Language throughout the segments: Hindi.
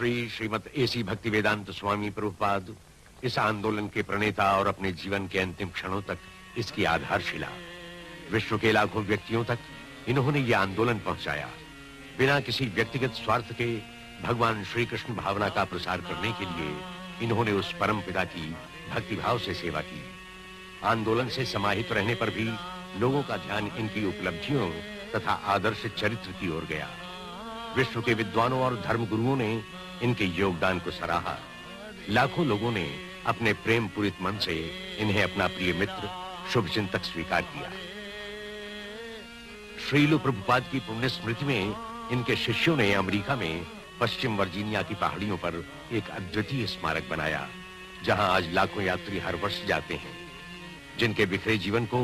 श्रीमद एसी भक्तिवेदांत स्वामी प्रभुपाद इस आंदोलन के प्रणेता और अपने जीवन के अंतिम क्षणों तक इसकी आधारशिला। विश्व के लाखों व्यक्तियों तक इन्होंने यह आंदोलन पहुंचाया। बिना किसी व्यक्तिगत स्वार्थ के भगवान श्री कृष्ण भावना का प्रसार करने के लिए इन्होंने उस परम पिता की भक्तिभाव से सेवा की। आंदोलन से समाहित रहने पर भी लोगों का ध्यान इनकी उपलब्धियों तथा आदर्श चरित्र की ओर गया। विश्व के विद्वानों और धर्मगुरुओं ने इनके योगदान को सराहा। लाखों लोगों ने अपने प्रेम पूरित मन से इन्हें अपना प्रिय मित्र, शुभचिंतक स्वीकार किया। श्रील प्रभुपाद की पुण्य स्मृति में इनके शिष्यों ने अमेरिका में पश्चिम वर्जीनिया की पहाड़ियों पर एक अद्वितीय स्मारक बनाया, जहां आज लाखों यात्री हर वर्ष जाते हैं। जिनके बिखरे जीवन को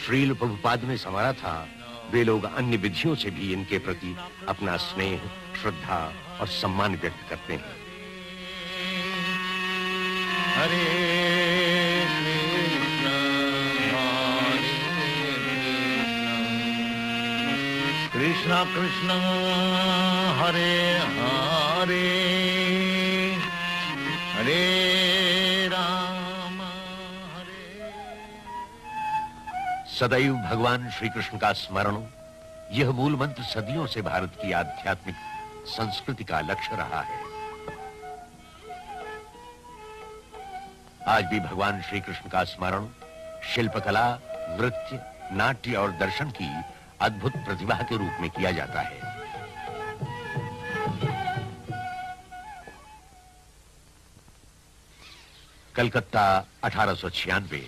श्रील प्रभुपाद ने संवारा था, वे लोग अन्य विधियों से भी इनके प्रति अपना स्नेह, श्रद्धा और सम्मान व्यक्त करते हैं। हरे कृष्ण कृष्ण हरे हरे हरे राम हरे। सदैव भगवान श्री कृष्ण का स्मरण, यह मूल मंत्र सदियों से भारत की आध्यात्मिक संस्कृति का लक्ष्य रहा है। आज भी भगवान श्री कृष्ण का स्मरण शिल्पकला, नृत्य, नाट्य और दर्शन की अद्भुत प्रतिभा के रूप में किया जाता है। कलकत्ता 1896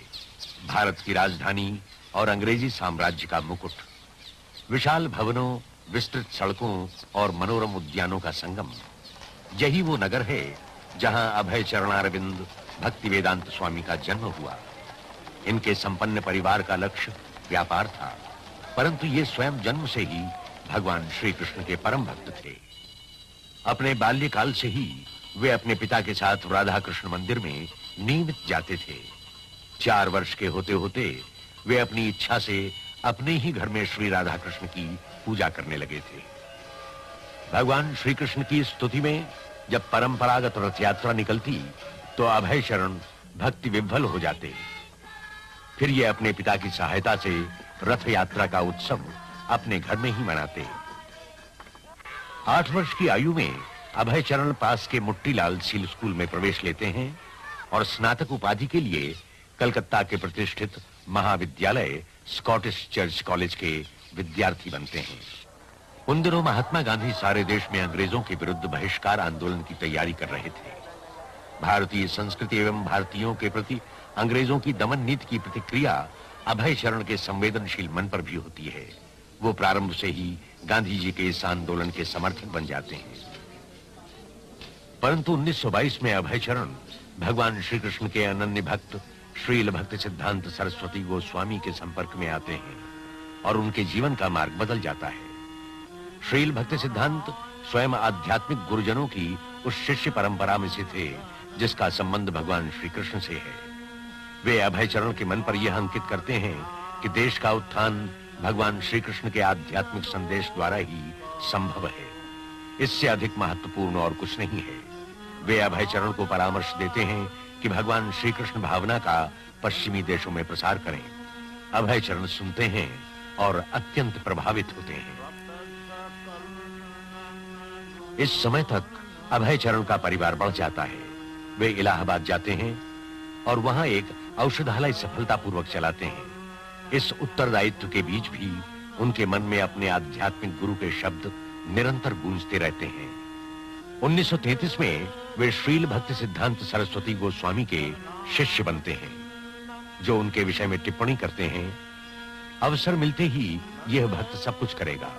भारत की राजधानी और अंग्रेजी साम्राज्य का मुकुट। विशाल भवनों, विस्तृत सड़कों और मनोरम उद्यानों का संगम। यही वो नगर है जहां अभय चरणारविंद भक्तिवेदांत स्वामी का जन्म हुआ। इनके संपन्न परिवार का लक्ष्य व्यापार था, परंतु ये स्वयं जन्म से ही भगवान श्री कृष्ण के परम भक्त थे। अपने बाल्यकाल से ही वे अपने पिता के साथ राधा कृष्ण मंदिर में नियमित जाते थे। 4 वर्ष के होते होते वे अपनी इच्छा से अपने ही घर में श्री राधा कृष्ण की पूजा करने लगे थे। भगवान श्री कृष्ण की स्तुति में जब परंपरागत रथ यात्रा निकलती तो अभय शरण भक्ति विह्वल हो जाते। फिर ये अपने पिता की सहायता से रथ यात्रा का उत्सव अपने घर में ही मनाते। 8 वर्ष की आयु में अभय चरण पास के मुट्टीलाल सील स्कूल में प्रवेश लेते हैं और स्नातक उपाधि के लिए कलकत्ता के प्रतिष्ठित महाविद्यालय स्कॉटिश चर्च कॉलेज के विद्यार्थी बनते हैं। उन दिनों महात्मा गांधी सारे देश में अंग्रेजों के विरुद्ध बहिष्कार आंदोलन की तैयारी कर रहे थे। भारतीय संस्कृति एवं भारतीयों के प्रति अंग्रेजों की दमन नीति की प्रतिक्रिया अभय चरण के संवेदनशील मन पर भी होती है। वो प्रारंभ से ही गांधी जी के इस आंदोलन के समर्थक बन जाते हैं। परंतु 1922 में अभय चरण भगवान श्री कृष्ण के अनन्य भक्त श्रील भक्ति सिद्धांत सरस्वती गोस्वामी के संपर्क में आते हैं और उनके जीवन का मार्ग बदल जाता है। श्रील भक्ति सिद्धांत स्वयं आध्यात्मिक गुरुजनों की उस शिष्य परंपरा में से थे जिसका संबंध भगवान श्री कृष्ण से है। वे अभय चरण के मन पर यह अंकित करते हैं कि देश का उत्थान भगवान श्री कृष्ण के आध्यात्मिक संदेश द्वारा ही संभव है। इससे अधिक महत्वपूर्ण और कुछ नहीं है। वे अभय चरण को परामर्श देते हैं कि भगवान श्री कृष्ण भावना का पश्चिमी देशों में प्रसार करें। अभय चरण सुनते हैं और अत्यंत प्रभावित होते हैं। इस समय तक अभय चरण का परिवार बढ़ जाता है। वे इलाहाबाद जाते हैं और वहां एक औषधालय सफलतापूर्वक चलाते हैं। इस उत्तरदायित्व के बीच भी उनके मन में अपने आध्यात्मिक गुरु के शब्द निरंतर गूंजते रहते हैं। 1933 में वे श्रील भक्ति सिद्धांत सरस्वती गोस्वामी के शिष्य बनते हैं, जो उनके विषय में टिप्पणी करते हैं। अवसर मिलते ही यह भक्त सब कुछ करेगा।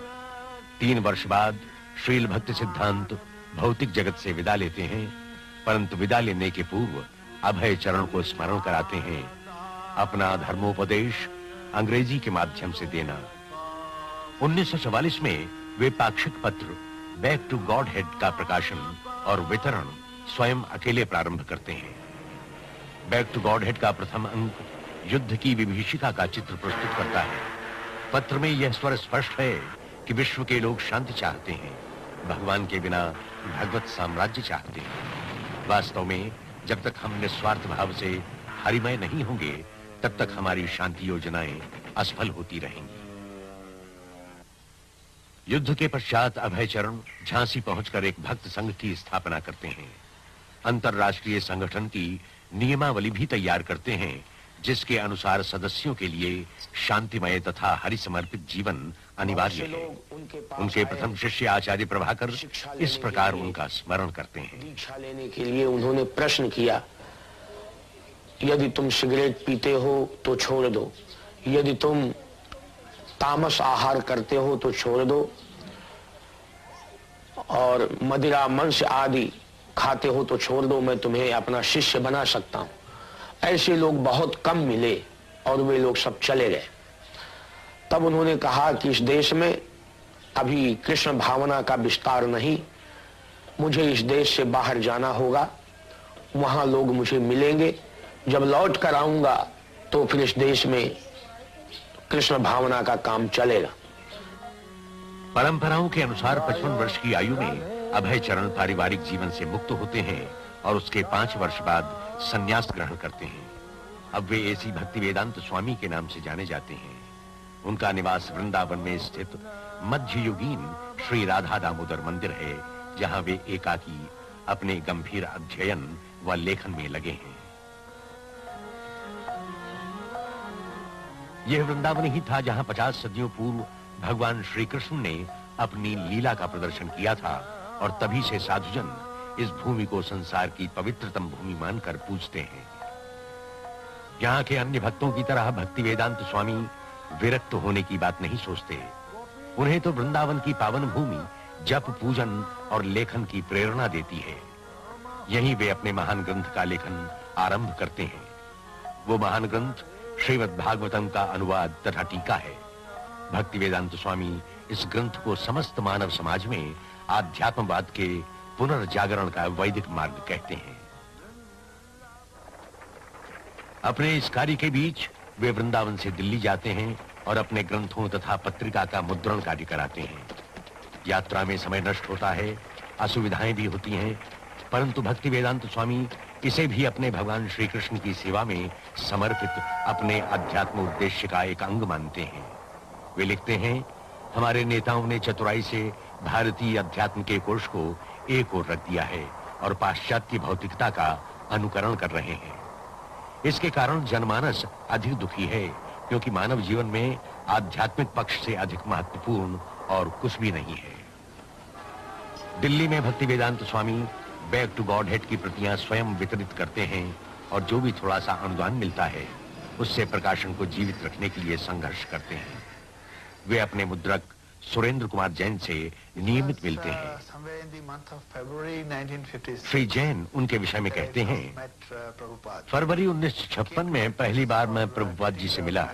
3 वर्ष बाद श्रील भक्ति सिद्धांत भौतिक जगत से विदा लेते हैं, परंतु विदा लेने के पूर्व अभय चरण को स्मरण कराते हैं अपना धर्मोपदेश अंग्रेजी के माध्यम से देना। 1944 में वे पाक्षिक पत्र बैक टू गॉड हेड का प्रकाशन और वितरण स्वयं अकेले प्रारंभ करते हैं। बैक टू गॉड हेड का प्रथम अंक युद्ध की विभीषिका का चित्र प्रस्तुत करता है। पत्र में यह स्वर स्पष्ट है कि विश्व के लोग शांति चाहते हैं। भगवान के बिना भगवत साम्राज्य चाहते हैं। वास्तव में जब तक हम निस्वार्थ भाव से हरिमय नहीं होंगे, तब तक हमारी शांति योजनाएं असफल होती रहेंगी। युद्ध के पश्चात अभय चरण झांसी पहुंचकर एक भक्त संघ की स्थापना करते हैं। अंतर्राष्ट्रीय संगठन की नियमावली भी तैयार करते हैं, जिसके अनुसार सदस्यों के लिए शांतिमय तथा हरि समर्पित जीवन अनिवार्य है। उनके प्रथम शिष्य आचार्य प्रभाकर इस प्रकार उनका स्मरण करते हैं। दीक्षा लेने के लिए उन्होंने प्रश्न किया, यदि तुम सिगरेट पीते हो तो छोड़ दो, यदि तुम तामस आहार करते हो तो छोड़ दो, और मदिरा मांस आदि खाते हो तो छोड़ दो, मैं तुम्हें अपना शिष्य बना सकता हूं। ऐसे लोग बहुत कम मिले और वे लोग सब चले गए। तब उन्होंने कहा कि इस देश में अभी कृष्ण भावना का विस्तार नहीं, मुझे इस देश से बाहर जाना होगा, वहां लोग मुझे मिलेंगे, जब लौट कर आऊंगा तो फिर इस देश में कृष्ण भावना का काम चलेगा। परंपराओं के अनुसार 55 वर्ष की आयु में अभय चरण पारिवारिक जीवन से मुक्त होते हैं और उसके 5 वर्ष बाद संन्यास ग्रहण करते हैं। अब वे ऐसी भक्ति वेदांत स्वामी के नाम से जाने जाते हैं। उनका निवास वृंदावन में स्थित मध्ययुगीन श्री राधा दामोदर मंदिर है, जहां वे एकाकी अपने गंभीर अध्ययन व लेखन में लगे हैं। यह वृंदावन ही था जहां 50 सदियों पूर्व भगवान श्री कृष्ण ने अपनी लीला का प्रदर्शन किया था, और तभी से साधुजन इस भूमि को संसार की पवित्रतम भूमि मानकर पूजते हैं। यहाँ के अन्य भक्तों की तरह भक्ति वेदांत स्वामी विरक्त होने की बात नहीं सोचते। उन्हें तो वृंदावन की पावन भूमि जप, पूजन और लेखन की प्रेरणा देती है। यहीं वे अपने महान ग्रंथ का लेखन आरंभ करते हैं। वो महान ग्रंथ श्रीमद् भागवतम का अनुवाद तथा टीका है। भक्ति वेदांत स्वामी इस ग्रंथ को समस्त मानव समाज में आध्यात्मवाद के पुनर्जागरण का वैदिक मार्ग कहते हैं। अपने इस कार्य के बीच वे वृंदावन से दिल्ली जाते हैं और अपने ग्रंथों तथा पत्रिका का मुद्रण कार्य कराते हैं। यात्रा में समय नष्ट होता है, असुविधाएं भी होती हैं, परंतु भक्ति वेदांत स्वामी इसे भी अपने भगवान श्री कृष्ण की सेवा में समर्पित अपने अध्यात्म उद्देश्य का एक अंग मानते हैं। वे लिखते हैं, हमारे नेताओं ने चतुराई से भारतीय अध्यात्म के कोश को एक ओर रख दिया है और पाश्चात्य भौतिकता का अनुकरण कर रहे हैं। इसके कारण जनमानस अधिक दुखी है, क्योंकि मानव जीवन में आध्यात्मिक पक्ष से अधिक महत्वपूर्ण और कुछ भी नहीं है। दिल्ली में भक्ति वेदांत स्वामी बैक टू गॉड हेड की प्रतियां स्वयं वितरित करते हैं, और जो भी थोड़ा सा अनुदान मिलता है उससे प्रकाशन को जीवित रखने के लिए संघर्ष करते हैं। वे अपने मुद्रक सुरेंद्र कुमार जैन से नियमित मिलते हैं। श्री जैन उनके विषय में कहते हैं, फरवरी 1956 में पहली बार मैं प्रभुपाद जी से मिला।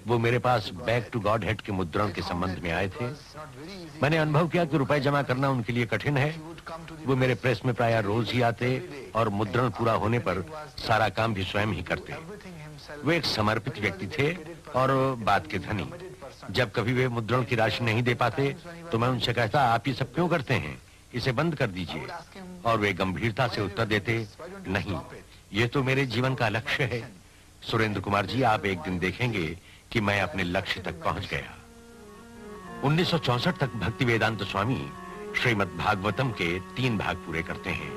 वो मेरे पास बैक टू गॉड हेड के मुद्रण के संबंध में आए थे। मैंने अनुभव किया कि रुपए जमा करना उनके लिए कठिन है। वो मेरे प्रेस में प्रायः रोज ही आते और मुद्रण पूरा होने पर सारा काम भी स्वयं ही करते। वे एक समर्पित व्यक्ति थे और बात के धनी। जब कभी वे मुद्रण की राशि नहीं दे पाते तो मैं उनसे कहता, आप ये सब क्यों करते हैं, इसे बंद कर दीजिए। और वे गंभीरता से उत्तर देते, नहीं, ये तो मेरे जीवन का लक्ष्य है। सुरेंद्र कुमार जी, आप एक दिन देखेंगे कि मैं अपने लक्ष्य तक पहुंच गया। 1964 तक भक्ति वेदांत स्वामी श्रीमद् भागवतम के 3 भाग पूरे करते हैं।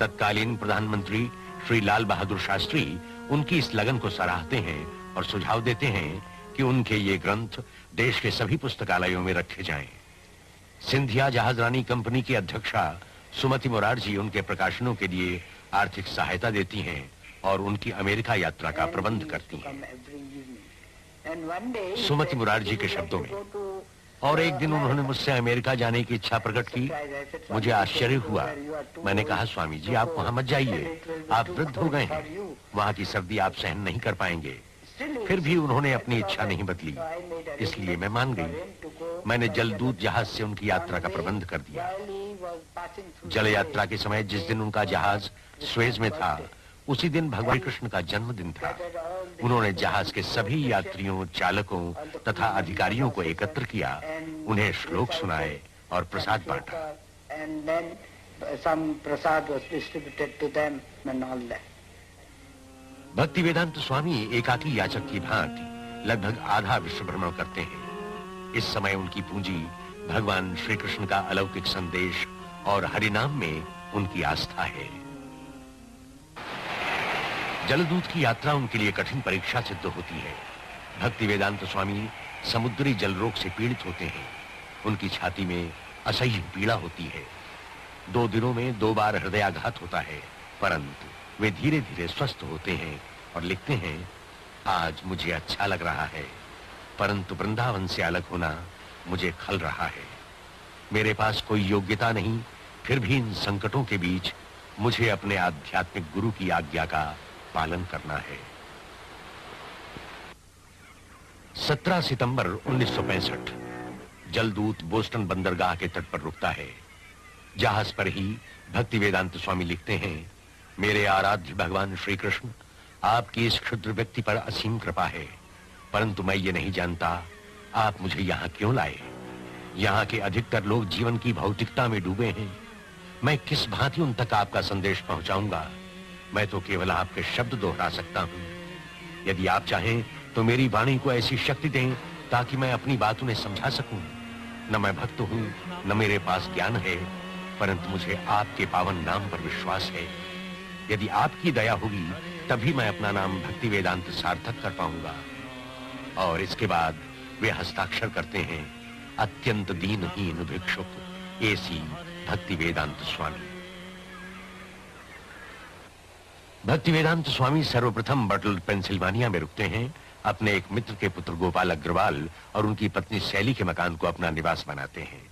तत्कालीन प्रधानमंत्री श्री लाल बहादुर शास्त्री उनकी इस लगन को सराहते हैं और सुझाव देते हैं कि उनके ये ग्रंथ देश के सभी पुस्तकालयों में रखे जाएं। सिंधिया जहाजरानी कंपनी की अध्यक्षा सुमति मुरारजी उनके प्रकाशनों के लिए आर्थिक सहायता देती हैं और उनकी अमेरिका यात्रा का प्रबंध करती हैं। सुमति मुरारजी के शब्दों में, और एक दिन उन्होंने मुझसे अमेरिका जाने की इच्छा प्रकट की। मुझे आश्चर्य हुआ। मैंने कहा, स्वामी जी, आप वहां मत जाइए, आप वृद्ध हो गए हैं, वहां की सर्दी आप सहन नहीं कर पाएंगे। फिर भी उन्होंने अपनी इच्छा नहीं बदली, इसलिए मैं मान गई। मैंने जलदूत जहाज से उनकी यात्रा का प्रबंध कर दिया। जल यात्रा के समय जिस दिन उनका जहाज स्वेज में था, उसी दिन भगवान कृष्ण का जन्मदिन था। उन्होंने जहाज के सभी यात्रियों, चालकों तथा अधिकारियों को एकत्र किया, उन्हें श्लोक सुनाए और प्रसाद बांटा। And then some prasad was distributed to them and all that. भक्ति वेदांत स्वामी एकाकी याचक की भांति लगभग आधा विश्व भ्रमण करते हैं। इस समय उनकी पूंजी भगवान श्री कृष्ण का अलौकिक संदेश और हरिनाम में उनकी आस्था है। जलदूत की यात्रा उनके लिए कठिन परीक्षा सिद्ध होती है। भक्ति वेदांत स्वामी समुद्री जल रोग से पीड़ित होते हैं। उनकी छाती में असह्य पीड़ा होती है। 2 दिनों में 2 बार हृदयाघात होता है, परंतु वे धीरे धीरे स्वस्थ होते हैं और लिखते हैं, आज मुझे अच्छा लग रहा है, परंतु वृंदावन से अलग होना मुझे खल रहा है। मेरे पास कोई योग्यता नहीं, फिर भी इन संकटों के बीच मुझे अपने आध्यात्मिक गुरु की आज्ञा का पालन करना है। 17 सितंबर 1965 जलदूत बोस्टन बंदरगाह के तट पर रुकता है। जहाज पर ही भक्ति वेदांत स्वामी लिखते हैं, मेरे आराध्य भगवान श्री कृष्ण, आपकी इस क्षुद्र व्यक्ति पर असीम कृपा है, परंतु मैं ये नहीं जानता आप मुझे यहाँ क्यों लाए। यहाँ के अधिकतर लोग जीवन की भौतिकता में डूबे हैं। मैं किस भांति उन तक आपका संदेश पहुंचाऊंगा। मैं तो केवल आपके शब्द दोहरा सकता हूँ। यदि आप चाहें तो मेरी वाणी को ऐसी शक्ति दें ताकि मैं अपनी बात उन्हें समझा सकूं। न मैं भक्त हूँ, न मेरे पास ज्ञान है, परंतु मुझे आपके पावन नाम पर विश्वास है। यदि आपकी दया होगी तभी मैं अपना नाम भक्ति वेदांत सार्थक कर पाऊंगा। और इसके बाद वे हस्ताक्षर करते हैं, अत्यंत दीनहीन भिक्षुक एसी भक्ति वेदांत स्वामी। भक्ति वेदांत स्वामी सर्वप्रथम बटल पेंसिल्वानिया में रुकते हैं। अपने एक मित्र के पुत्र गोपाल अग्रवाल और उनकी पत्नी शैली के मकान को अपना निवास बनाते हैं।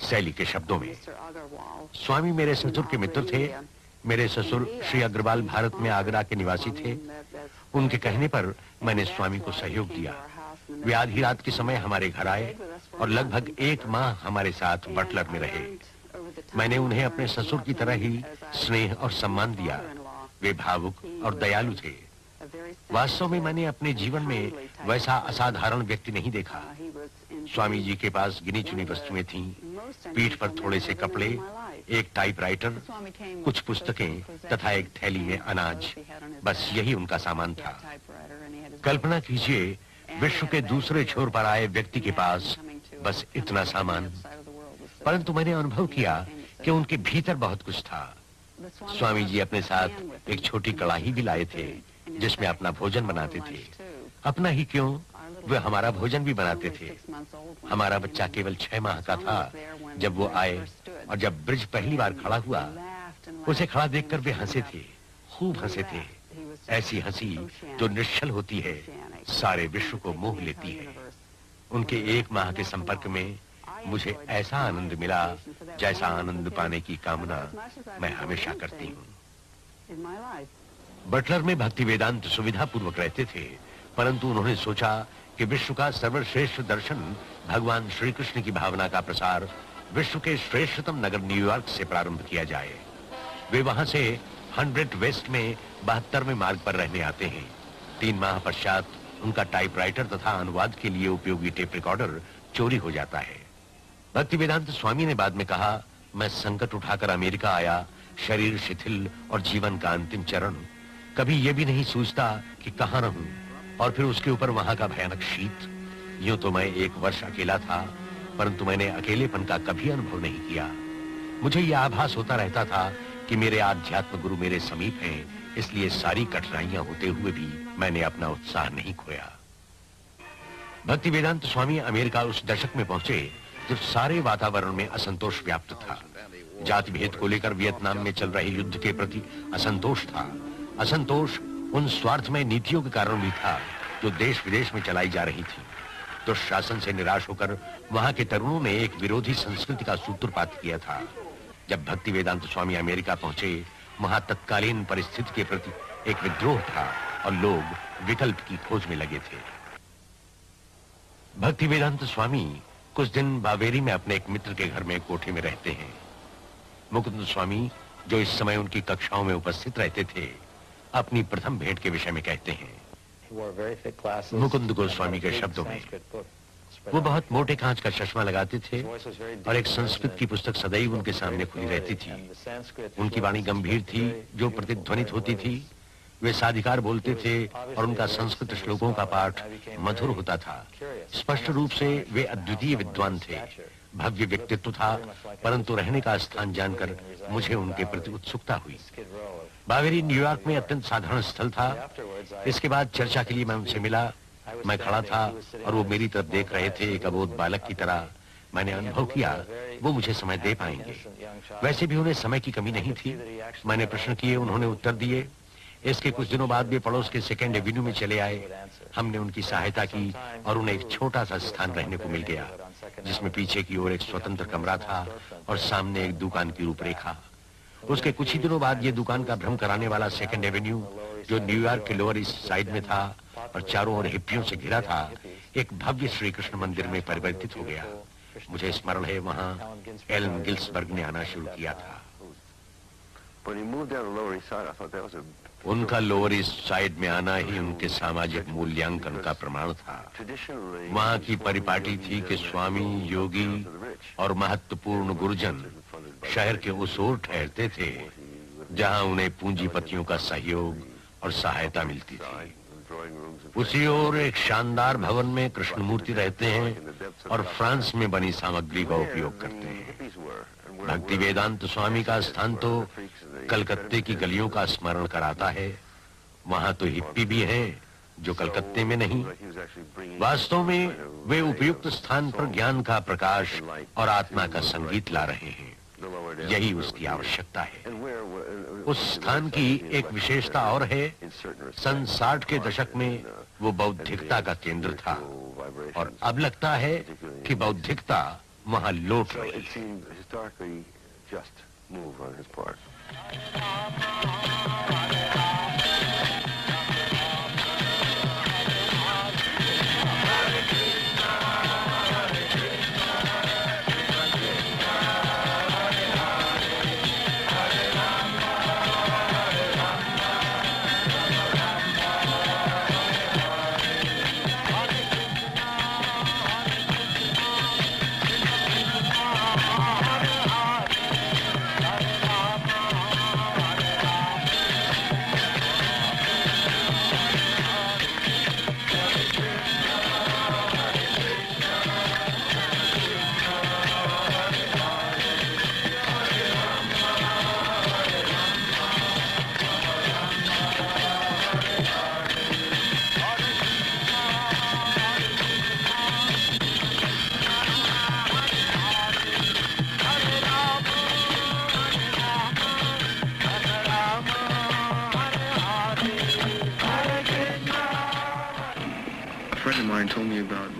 शैली के शब्दों में, स्वामी मेरे ससुर के मित्र थे। मेरे ससुर श्री अग्रवाल भारत में आगरा के निवासी थे। उनके कहने पर मैंने स्वामी को सहयोग दिया। वे आधी रात के समय हमारे घर आए और लगभग 1 माह हमारे साथ बटलर में रहे। मैंने उन्हें अपने ससुर की तरह ही स्नेह और सम्मान दिया। वे भावुक और दयालु थे। वास्तव में मैंने अपने जीवन में वैसा असाधारण व्यक्ति नहीं देखा। स्वामी जी के पास गिनी चुनी वस्तुएं थीं, पीठ पर थोड़े से कपड़े, एक टाइपराइटर, कुछ पुस्तकें तथा एक थैली में अनाज, बस यही उनका सामान था। कल्पना कीजिए, विश्व के दूसरे छोर पर आए व्यक्ति के पास बस इतना सामान। परंतु मैंने अनुभव किया कि उनके भीतर बहुत कुछ था। स्वामी जी अपने साथ एक छोटी कड़ाही भी लाए थे जिसमें अपना भोजन बनाते थे। अपना ही क्यों, वे हमारा भोजन भी बनाते थे। हमारा बच्चा केवल 6 माह का था जब वो आए, और जब ब्रिज पहली बार खड़ा हुआ, उसे खड़ा देखकर वे हंसे थे, खूब हंसे थे। ऐसी हंसी जो निश्चल होती है, सारे विश्व को मोह लेती है। उनके 1 माह के संपर्क में मुझे ऐसा आनंद मिला जैसा आनंद पाने की कामना मैं हमेशा करती हूँ। बटलर में भक्ति वेदांत सुविधा पूर्वक रहते थे, परंतु उन्होंने सोचा कि विश्व का सर्वश्रेष्ठ दर्शन भगवान श्री कृष्ण की भावना का प्रसार विश्व के श्रेष्ठतम नगर न्यूयॉर्क से प्रारंभ किया जाए। वे वहां से 100 वेस्ट में 72वें मार्ग पर रहने आते हैं। 3 माह पश्चात उनका टाइपराइटर तथा अनुवाद के लिए उपयोगी टेप रिकॉर्डर चोरी हो जाता है। भक्ति वेदांत स्वामी ने बाद में कहा, मैं संकट उठाकर अमेरिका आया, शरीर शिथिल और जीवन का अंतिम चरण। कभी ये भी नहीं सोचता कि कहाँ रहूं, और फिर उसके ऊपर वहां का भयानक शीत। यूं तो मैं 1 वर्ष अकेला था, परंतु मैंने अकेलेपन का कभी अनुभव नहीं किया। मुझे यह आभास होता रहता था कि मेरे आध्यात्म गुरु मेरे समीप हैं, इसलिए सारी कठिनाइयां होते हुए भी मैंने अपना उत्साह नहीं खोया। भक्ति वेदांत स्वामी अमेरिका उस दशक में पहुंचे जब सारे वातावरण में असंतोष व्याप्त था। जाति भेद को लेकर वियतनाम में चल रहे युद्ध के प्रति असंतोष था। असंतोष उन स्वार्थमय नीतियों के कारण भी था जो देश विदेश में चलाई जा रही थी। दुशासन से निराश होकर वहां के तरुणों ने एक विरोधी संस्कृति का सूत्रपात किया था। जब भक्ति वेदांत स्वामी अमेरिका पहुंचे, वहां तत्कालीन परिस्थिति के प्रति एक विद्रोह था और लोग विकल्प की खोज में लगे थे। भक्ति वेदांत स्वामी कुछ दिन बावेरी में अपने एक मित्र के घर में कोठे में रहते हैं। मुकुंद स्वामी, जो इस समय उनकी कक्षाओं में उपस्थित रहते थे, अपनी प्रथम भेंट के विषय में कहते हैं। मुकुंद गोस्वामी के शब्दों में, वो बहुत मोटे कांच का चश्मा लगाते थे और एक संस्कृत की पुस्तक सदैव उनके सामने खुली रहती थी। उनकी वाणी गंभीर थी, जो प्रतिध्वनित होती थी। वे साधिकार बोलते थे और उनका संस्कृत श्लोकों का पाठ मधुर होता था। स्पष्ट रूप से वे अद्वितीय विद्वान थे। भव्य व्यक्तित्व था, परंतु रहने का स्थान जानकर मुझे उनके प्रति उत्सुकता हुई। बावेरी न्यूयॉर्क में अत्यंत साधारण स्थल था। इसके बाद चर्चा के लिए मैं उनसे मिला। मैं खड़ा था और वो मेरी तरफ देख रहे थे, एक अबोध बालक की तरह। मैंने अनुभव किया वो मुझे समय दे पाएंगे। वैसे भी उन्हें समय की कमी नहीं थी। मैंने प्रश्न किए, उन्होंने उत्तर दिए। इसके कुछ दिनों बाद वे पड़ोस के सेकेंड एवेन्यू में चले आए। हमने उनकी सहायता की और उन्हें एक छोटा सा स्थान रहने को मिल गया, जिसमें पीछे की ओर एक स्वतंत्र कमरा था और सामने एक दुकान की रूपरेखा। उसके कुछ ही दिनों बाद ये दुकान का भ्रम कराने वाला सेकेंड एवेन्यू, जो न्यूयॉर्क के लोअर ईस्ट साइड में था और चारों ओर हिप्पियों से घिरा था, एक भव्य श्री कृष्ण मंदिर में परिवर्तित हो गया। मुझे स्मरण है वहां एलन गिल्सबर्ग ने आना शुरू किया था। उनका लोअर ईस्ट साइड में आना ही उनके सामाजिक मूल्यांकन का प्रमाण था। वहां की परिपाटी थी कि स्वामी, योगी और महत्वपूर्ण गुरुजन शहर के उस ओर ठहरते थे जहां उन्हें पूंजीपतियों का सहयोग और सहायता मिलती थी। उसी ओर एक शानदार भवन में कृष्णमूर्ति रहते हैं और फ्रांस में बनी सामग्री का उपयोग करते हैं। भक्ति वेदांत स्वामी का स्थान तो कलकत्ते की गलियों का स्मरण कराता है। वहां तो हिप्पी भी हैं जो कलकत्ते में नहीं। वास्तव में वे उपयुक्त स्थान पर ज्ञान का प्रकाश और आत्मा का संगीत ला रहे हैं। यही उसकी आवश्यकता है। उस स्थान की एक विशेषता और है, सन 60 के दशक में वो बौद्धिकता का केंद्र था और अब लगता है कि बौद्धिकता वहां लौट रही है।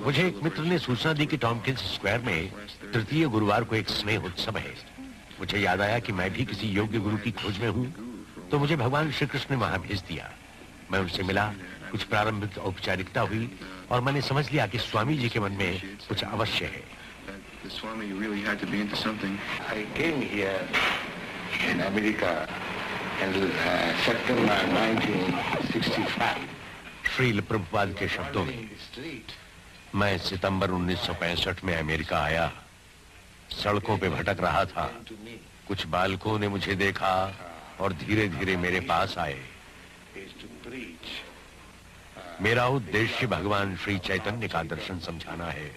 मुझे एक मित्र ने सूचना दी कि टॉमकिंस स्क्वायर में तृतीय गुरुवार को एक स्नेह उत्सव है। मुझे याद आया कि मैं भी किसी योग्य गुरु की खोज में हूँ, तो मुझे भगवान श्री कृष्ण ने वहां भेज दिया। मैं उनसे मिला, कुछ प्रारंभिक औपचारिकता हुई और मैंने समझ लिया कि स्वामी जी के मन में कुछ अवश्य है। I came here in America in September 1965. Srila Prabhupada के शब्दों में, मैं सितंबर 1965 में अमेरिका आया। सड़कों पे भटक रहा था। कुछ बालकों ने मुझे देखा और धीरे धीरे मेरे पास आए। मेरा उद्देश्य भगवान श्री चैतन्य का दर्शन समझाना है।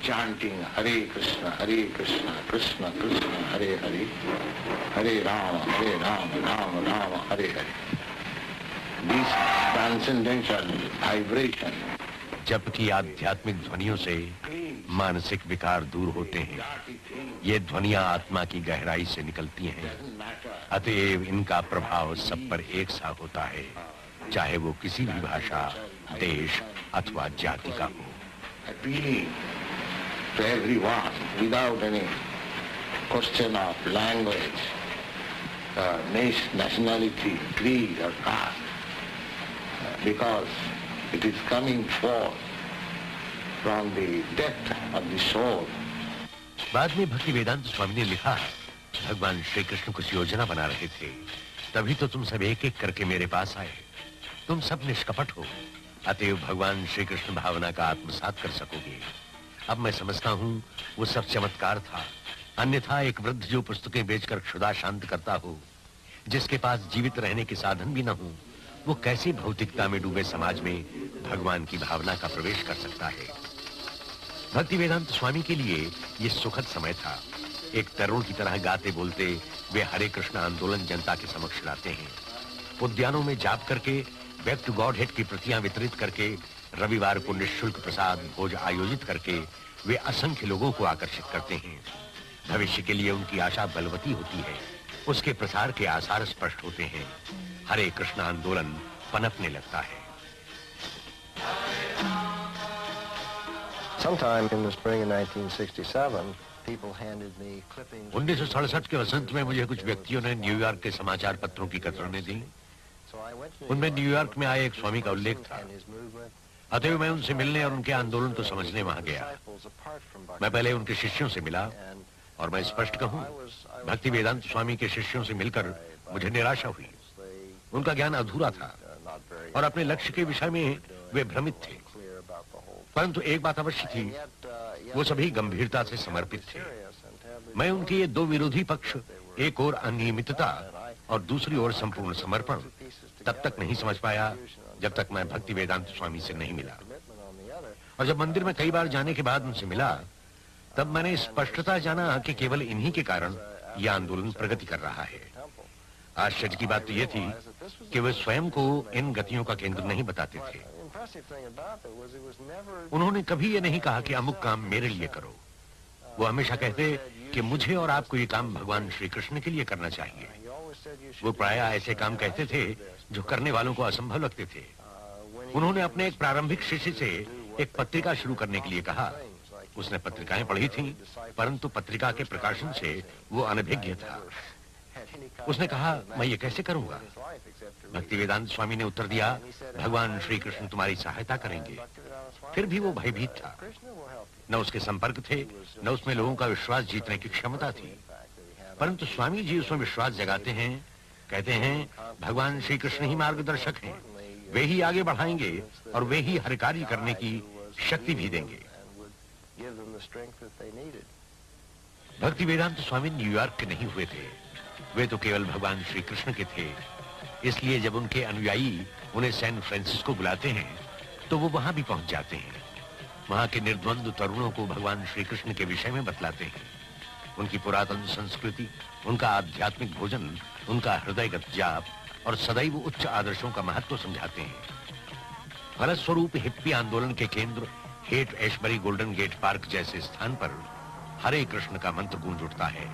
Chanting Hare Krishna, Krishna Krishna, Hare Hare, Hare Rama, Rama Rama, Hare Hare. This transcendental vibration. जप की आध्यात्मिक ध्वनियों से मानसिक विकार दूर होते हैं। ये ध्वनियां आत्मा की गहराई से निकलती हैं, अतएव इनका प्रभाव सब पर एक सा होता है, चाहे वो किसी भी भाषा, देश अथवा जाति का हो। Appealing to everyone without any question of language, nationality, creed or caste, because it is coming forth from the depth of the soul. बाद में भक्ति वेदांत स्वामी ने लिखा, भगवान श्री कृष्ण कुछ योजना बना रहे थे, तभी तो तुम सब एक एक करके मेरे पास आए। तुम सब निष्कपट हो, अतएव भगवान श्री कृष्ण भावना का आत्मसात कर सकोगे। अब मैं समझता हूँ वो सब चमत्कार था, अन्यथा एक वृद्ध जो पुस्तकें बेचकर क्षुधा शांत करता हो, जिसके पास जीवित रहने के साधन भी न हो, वो कैसे भौतिकता में डूबे समाज में भगवान की भावना का प्रवेश कर सकता है। भक्ति वेदांत स्वामी के लिए ये सुखद समय था। एक तरुण की तरह गाते बोलते वे हरे कृष्ण आंदोलन जनता के समक्ष लाते हैं। उद्यानों में जाप करके, बैक टू गॉड हेड की प्रतियां वितरित करके, रविवार को निःशुल्क प्रसाद भोज आयोजित करके वे असंख्य लोगों को आकर्षित करते हैं। भविष्य के लिए उनकी आशा बलवती होती है, उसके प्रसार के आसार स्पष्ट होते हैं। हरे कृष्ण आंदोलन पनपने लगता है। Sometime in the spring of 1967, people handed me clippings. 1967 के वसंत में मुझे कुछ व्यक्तियों ने न्यूयॉर्क के समाचार पत्रों की कतरनें दी। उनमें न्यूयॉर्क में आए एक स्वामी का उल्लेख था। अतएव मैं उनसे मिलने और उनके आंदोलन को समझने वहां गया। मैं पहले उनके शिष्यों से मिला और मैं स्पष्ट कहूं, भक्ति वेदांत स्वामी के शिष्यों से मिलकर मुझे निराशा हुई। उनका ज्ञान अधूरा था और अपने लक्ष्य के विषय में वे भ्रमित थे। परंतु एक बात अवश्य थी, वो सभी गंभीरता से समर्पित थे। मैं उनके ये दो विरोधी पक्ष, एक और अनियमितता और दूसरी ओर संपूर्ण समर्पण, तब तक नहीं समझ पाया जब तक मैं भक्ति वेदांत स्वामी से नहीं मिला। और जब मंदिर में कई बार जाने के बाद उनसे मिला, तब मैंने स्पष्टता जाना कि केवल इन्हीं के कारण यह आंदोलन प्रगति कर रहा है। आश्चर्य की बात तो यह थी कि वे स्वयं को इन गतियों का केंद्र नहीं बताते थे। उन्होंने कभी ये नहीं कहा कि अमुक काम मेरे लिए करो। वो हमेशा कहते कि मुझे और आपको ये काम भगवान श्री कृष्ण के लिए करना चाहिए। वो प्रायः ऐसे काम कहते थे जो करने वालों को असंभव लगते थे। उन्होंने अपने एक प्रारंभिक शिष्य से एक पत्रिका शुरू करने के लिए कहा। उसने पत्रिकाएं पढ़ी थीं, परंतु पत्रिका के प्रकाशन से वो अनभिज्ञ था। उसने कहा, मैं ये कैसे करूंगा? भक्ति वेदांत स्वामी ने उत्तर दिया, भगवान श्री कृष्ण तुम्हारी सहायता करेंगे। फिर भी वो भयभीत था। न उसके संपर्क थे, न उसमें लोगों का विश्वास जीतने की क्षमता थी। परंतु स्वामी जी उसमें विश्वास जगाते हैं, कहते हैं भगवान श्री कृष्ण ही मार्गदर्शक हैं, वे ही आगे बढ़ाएंगे और वे ही हर कार्य करने की शक्ति भी देंगे। भक्ति वेदांत स्वामी न्यूयॉर्क के नहीं हुए थे, वे तो केवल भगवान श्री कृष्ण के थे। इसलिए जब उनके अनुयायी उन्हें सैन फ्रांसिस्को बुलाते हैं तो वो वहां भी पहुंच जाते हैं। वहां के निर्द्वंद तरुणों को भगवान श्री कृष्ण के विषय में बतलाते हैं। उनकी पुरातन संस्कृति, उनका आध्यात्मिक भोजन, उनका हृदयगत जाप और सदैव उच्च आदर्शों का महत्व समझाते हैं। फलस्वरूप हिप्पी आंदोलन के केंद्र Haight Ashbury Golden Gate Park जैसे स्थान पर हरे कृष्ण का मंत्र गूंज उठता है।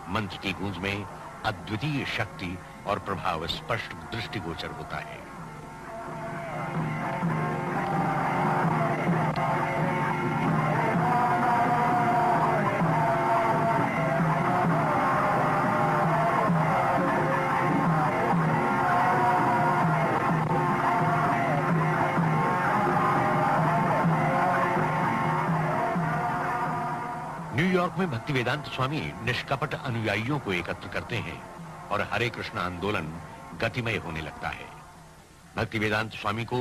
मंत्र की गूंज में अद्वितीय शक्ति और प्रभाव स्पष्ट दृष्टिगोचर होता है। न्यूयॉर्क में भक्ति वेदांत स्वामी निष्कपट अनुयायियों को एकत्र करते हैं और हरे कृष्ण आंदोलन गतिमय होने लगता है। भक्ति वेदांत स्वामी को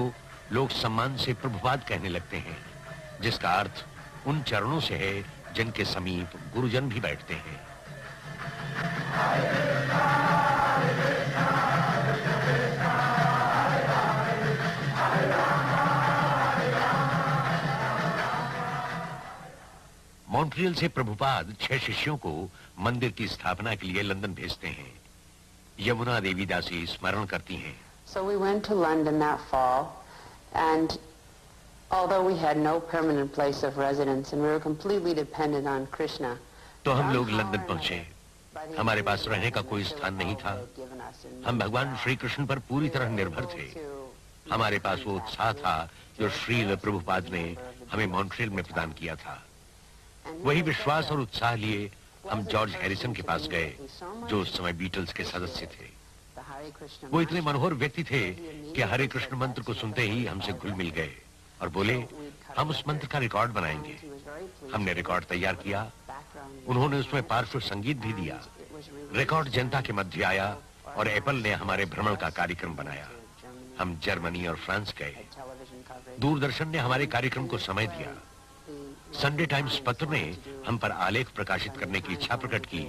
लोग सम्मान से प्रभुपाद कहने लगते हैं, जिसका अर्थ उन चरणों से है जिनके समीप गुरुजन भी बैठते हैं। मॉन्ट्रियल से प्रभुपाद 6 शिष्यों को मंदिर की स्थापना के लिए लंदन भेजते हैं। यमुना देवी दासी स्मरण करती हैं। So we went to London that fall, and although we had no permanent place of residence and we were completely dependent on Krishna, तो हम लोग लंदन पहुंचे। हमारे पास रहने का कोई स्थान नहीं था। हम भगवान श्री कृष्ण पर पूरी तरह निर्भर थे। हमारे पास वो उत्साह था जो श्रील प्रभुपाद ने हमें मॉन्ट्रियल में प्रदान किया था। वही विश्वास और उत्साह लिए हम जॉर्ज हैरिसन के पास गए, जो उस समय बीटल्स के सदस्य थे। वो इतने मनोहर व्यक्ति थे कि हरे कृष्ण मंत्र को सुनते ही हमसे घुल मिल गए और बोले, हम उस मंत्र का रिकॉर्ड बनाएंगे। हमने रिकॉर्ड तैयार किया। उन्होंने उसमें पार्श्व संगीत भी दिया। रिकॉर्ड जनता के मध्य आया और एप्पल ने हमारे भ्रमण का कार्यक्रम बनाया। हम जर्मनी और फ्रांस गए। television coverage. दूरदर्शन ने हमारे कार्यक्रम को समय दिया। संडे टाइम्स पत्र में हम पर आलेख प्रकाशित करने की इच्छा प्रकट की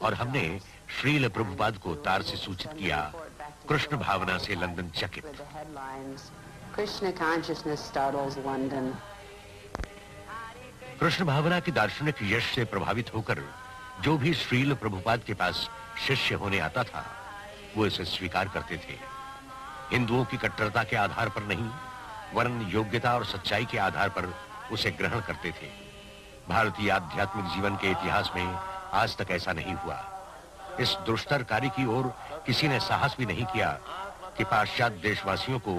और हमने श्रील प्रभुपाद को तार से सूचित किया। कृष्ण भावना से लंदन चकित। With the headlines, Krishna consciousness startles London. Krishna भावना की दार्शनिक यश से प्रभावित होकर जो भी श्रील प्रभुपाद के पास शिष्य होने आता था वो इसे स्वीकार करते थे। हिंदुओं की कट्टरता के आधार पर नहीं वरन योग्यता और सच्चाई के आधार पर उसे ग्रहण करते थे। भारतीय आध्यात्मिक जीवन के इतिहास में आज तक ऐसा नहीं हुआ। इस दुष्टर कार्य की ओर किसी ने साहस भी नहीं किया कि पाश्चात्य देशवासियों को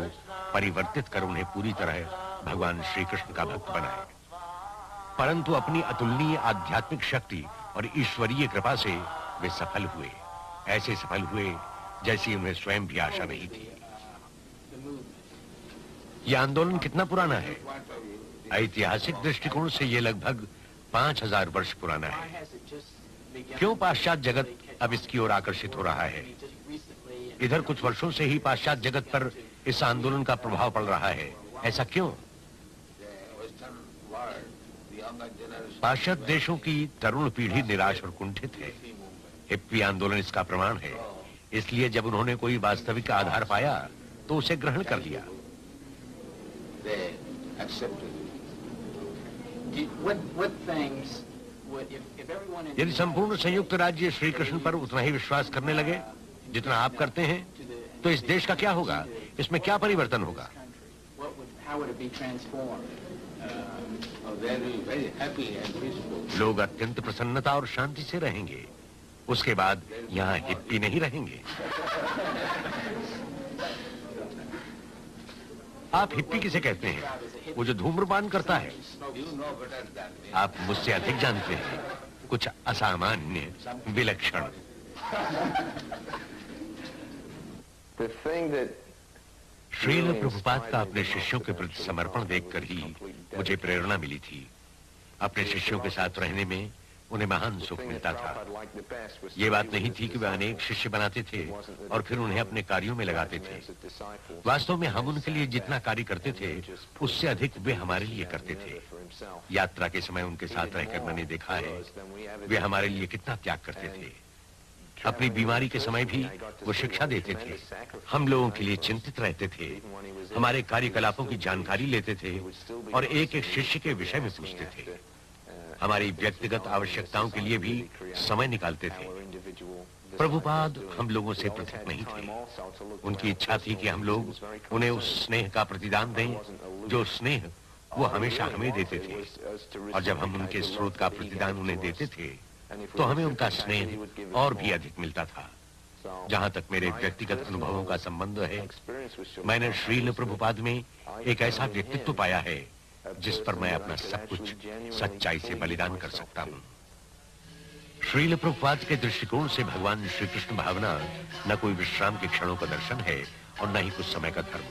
परिवर्तित कर उन्हें पूरी तरह भगवान श्री कृष्ण का भक्त बनाए। परंतु अपनी अतुलनीय आध्यात्मिक शक्ति और ईश्वरीय कृपा से वे सफल हुए। ऐसे सफल हुए जैसी उन्हें स्वयं भी आशा नहीं थी। यह आंदोलन कितना पुराना है? ऐतिहासिक दृष्टिकोण से यह लगभग 5000 वर्ष पुराना है। क्यों पाश्चात्य जगत अब इसकी ओर आकर्षित हो रहा है? इधर कुछ वर्षों से ही पाश्चात्य जगत पर इस आंदोलन का प्रभाव पड़ रहा है। ऐसा क्यों? पाश्चात्य देशों की तरुण पीढ़ी निराश और कुंठित है। हिप्पी आंदोलन इसका प्रमाण है। इसलिए जब उन्होंने कोई वास्तविक आधार पाया तो उसे ग्रहण कर लिया। यदि संपूर्ण संयुक्त राज्य श्री कृष्ण पर उतना ही विश्वास करने लगे जितना आप करते हैं तो इस देश का क्या होगा? इसमें क्या परिवर्तन होगा? लोग अत्यंत प्रसन्नता और शांति से रहेंगे। उसके बाद यहाँ हिप्पी नहीं रहेंगे। आप हिप्पी किसे कहते हैं? वो जो धूम्रपान करता है। आप मुझसे अधिक जानते हैं। कुछ असामान्य, विलक्षण। श्रील प्रभुपाद का अपने शिष्यों के प्रति समर्पण देखकर ही मुझे प्रेरणा मिली थी। अपने शिष्यों के साथ रहने में उन्हें महान सुख मिलता था। ये बात नहीं थी कि वे अनेक शिष्य बनाते थे और फिर उन्हें अपने कार्यों में लगाते थे। वास्तव में हम उनके लिए जितना कार्य करते थे उससे अधिक वे हमारे लिए करते थे। यात्रा के समय उनके साथ रहकर मैंने देखा है वे हमारे लिए कितना त्याग करते थे। अपनी बीमारी के समय भी वो शिक्षा देते थे। हम लोगों के लिए चिंतित रहते थे। हमारे कार्यकलापों की जानकारी लेते थे और एक एक शिष्य के विषय में पूछते थे। हमारी व्यक्तिगत आवश्यकताओं के लिए भी समय निकालते थे। प्रभुपाद हम लोगों से पृथक नहीं थे। उनकी इच्छा थी कि हम लोग उन्हें उस स्नेह का प्रतिदान दें जो स्नेह वो हमेशा हमें देते थे। और जब हम उनके स्रोत का प्रतिदान उन्हें देते थे तो हमें उनका स्नेह और भी अधिक मिलता था। जहां तक मेरे व्यक्तिगत अनुभवों का संबंध है, मैंने श्रील प्रभुपाद में एक ऐसा व्यक्तित्व पाया है जिस पर मैं अपना सब कुछ सच्चाई से बलिदान कर सकता हूँ। श्रील प्रभुपाद के दृष्टिकोण से भगवान श्री कृष्ण भावना न कोई विश्राम के क्षणों का दर्शन है और न ही कुछ समय का धर्म।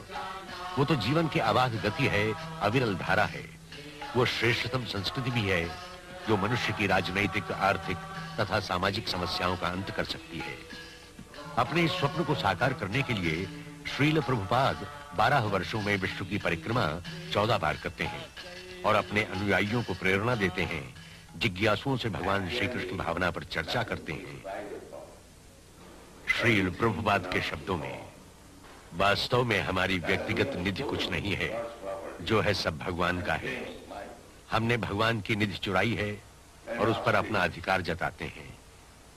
वो तो जीवन की अबाध गति है, अविरल धारा है। वो श्रेष्ठतम संस्कृति भी है जो मनुष्य की राजनैतिक, आर्थिक तथा सामाजिक समस्याओं का अंत कर सकती है। अपने इस स्वप्न को साकार करने के लिए श्रील प्रभुपाद 12 वर्षों में विश्व की परिक्रमा 14 बार करते हैं और अपने अनुयायियों को प्रेरणा देते हैं। जिज्ञासुओं से भगवान श्री कृष्ण भावना पर चर्चा करते हैं। श्रील प्रभुपाद के शब्दों में, वास्तव में हमारी व्यक्तिगत निधि कुछ नहीं है, जो है सब भगवान का है। हमने भगवान की निधि चुराई है और उस पर अपना अधिकार जताते हैं।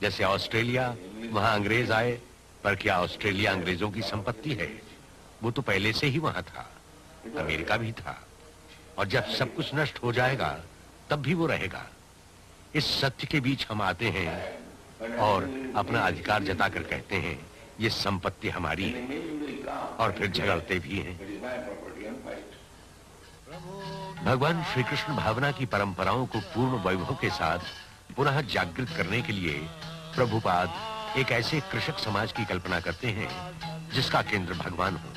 जैसे ऑस्ट्रेलिया, वहां अंग्रेज आए, पर क्या ऑस्ट्रेलिया अंग्रेजों की संपत्ति है? वो तो पहले से ही वहां था। अमेरिका भी था। और जब सब कुछ नष्ट हो जाएगा तब भी वो रहेगा। इस सत्य के बीच हम आते हैं और अपना अधिकार जताकर कहते हैं ये संपत्ति हमारी है, और फिर झगड़ते भी हैं। भगवान श्री कृष्ण भावना की परंपराओं को पूर्ण वैभव के साथ पुनः जागृत करने के लिए प्रभुपाद एक ऐसे कृषक समाज की कल्पना करते हैं जिसका केंद्र भगवान हो।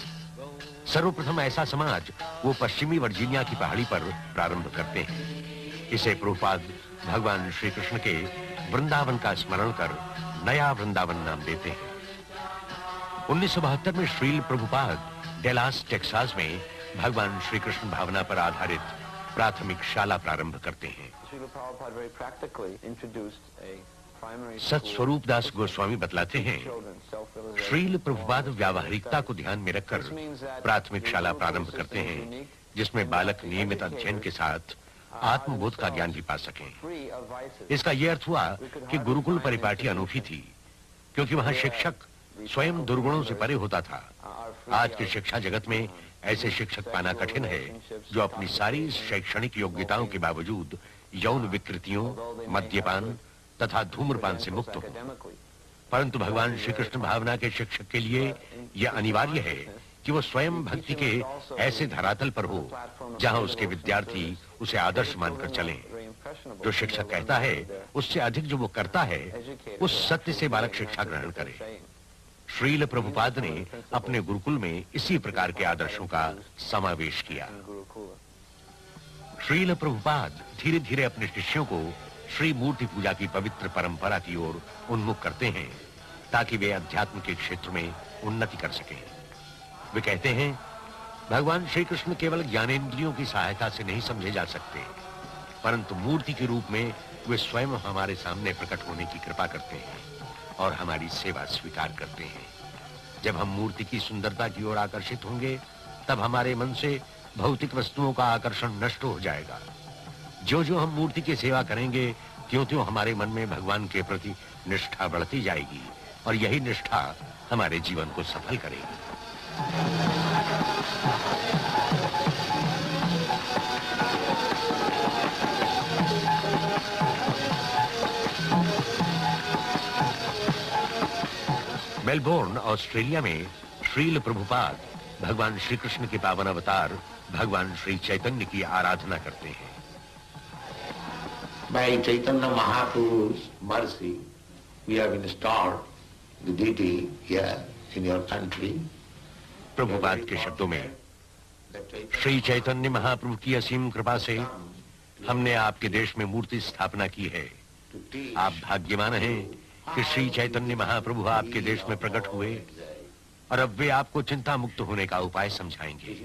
सर्वप्रथम ऐसा समाज वो पश्चिमी वर्जीनिया की पहाड़ी पर प्रारंभ करते हैं। इसे प्रभुपाद भगवान श्री कृष्ण के वृंदावन का स्मरण कर नया वृंदावन नाम देते हैं। 1972 में श्रील प्रभुपाद डेलास टेक्सास में भगवान श्री कृष्ण भावना पर आधारित प्राथमिक शाला प्रारंभ करते हैं। सत स्वरूप दास गोस्वामी बतलाते हैं, श्रील प्रभुपाद व्यावहारिकता को ध्यान में रखकर प्राथमिक शाला प्रारंभ करते हैं, जिसमें बालक नियमित अध्ययन के साथ आत्मबोध का ज्ञान भी पा सकें। इसका यह अर्थ हुआ कि गुरुकुल परिपाटी अनूठी थी, क्योंकि वहां शिक्षक स्वयं दुर्गुणों से परे होता था। आज के शिक्षा जगत में ऐसे शिक्षक पाना कठिन है जो अपनी सारी शैक्षणिक योग्यताओं के बावजूद यौन विकृतियों, मद्यपान तथा धूम्रपान से मुक्त हो। परंतु भगवान श्री कृष्ण भावना के शिक्षक के लिए यह अनिवार्य है कि वो स्वयं भक्ति के ऐसे धरातल पर हो जहां उसके विद्यार्थी उसे आदर्श मानकर चलें। जो शिक्षक कहता है उससे अधिक जो वो करता है, उस सत्य से बालक शिक्षा ग्रहण करे। श्रील प्रभुपाद ने अपने गुरुकुल में इसी प्रकार के आदर्शों का समावेश किया। श्रील प्रभुपाद धीरे धीरे अपने शिष्यों को श्री मूर्ति पूजा की पवित्र परंपरा की ओर उन्मुख करते हैं, ताकि वे अध्यात्म के क्षेत्र में उन्नति कर सकें। वे कहते हैं, भगवान श्री कृष्ण केवल ज्ञानेंद्रियों की सहायता से नहीं समझे जा सकते, परंतु मूर्ति के रूप में वे स्वयं हमारे सामने प्रकट होने की कृपा करते हैं और हमारी सेवा स्वीकार करते हैं। जब हम मूर्ति की सुंदरता की ओर आकर्षित होंगे, तब हमारे मन से भौतिक वस्तुओं का आकर्षण नष्ट हो जाएगा। जो जो हम मूर्ति की सेवा करेंगे, त्यों-त्यों हमारे मन में भगवान के प्रति निष्ठा बढ़ती जाएगी और यही निष्ठा हमारे जीवन को सफल करेगी। मेलबोर्न, ऑस्ट्रेलिया में श्रील प्रभुपाद भगवान श्री कृष्ण के पावन अवतार भगवान श्री चैतन्य की आराधना करते हैं। By Chaitanya Mahaprabhu's mercy, we have installed the deity here in your country. Prabhupada के शब्दों में, श्री चैतन्य महाप्रभु की असीम कृपा से हमने आपके देश में मूर्ति स्थापना की है। आप भाग्यवान हैं कि श्री चैतन्य महाप्रभु आपके देश में प्रकट हुए और अब वे आपको चिंता मुक्त होने का उपाय समझाएंगे।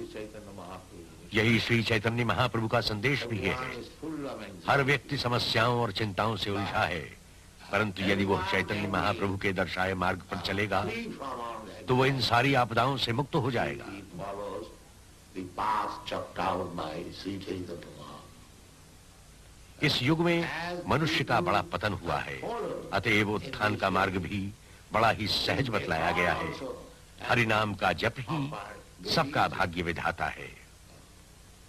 यही श्री चैतन्य महाप्रभु का संदेश भी है। हर व्यक्ति समस्याओं और चिंताओं से उलझा है, परंतु यदि वह चैतन्य महाप्रभु के दर्शाए मार्ग पर चलेगा तो वह इन सारी आपदाओं से मुक्त हो जाएगा। इस युग में मनुष्य का बड़ा पतन हुआ है, अतएव उत्थान का मार्ग भी बड़ा ही सहज बतलाया गया है। हरि नाम का जप ही सबका भाग्य विधाता है।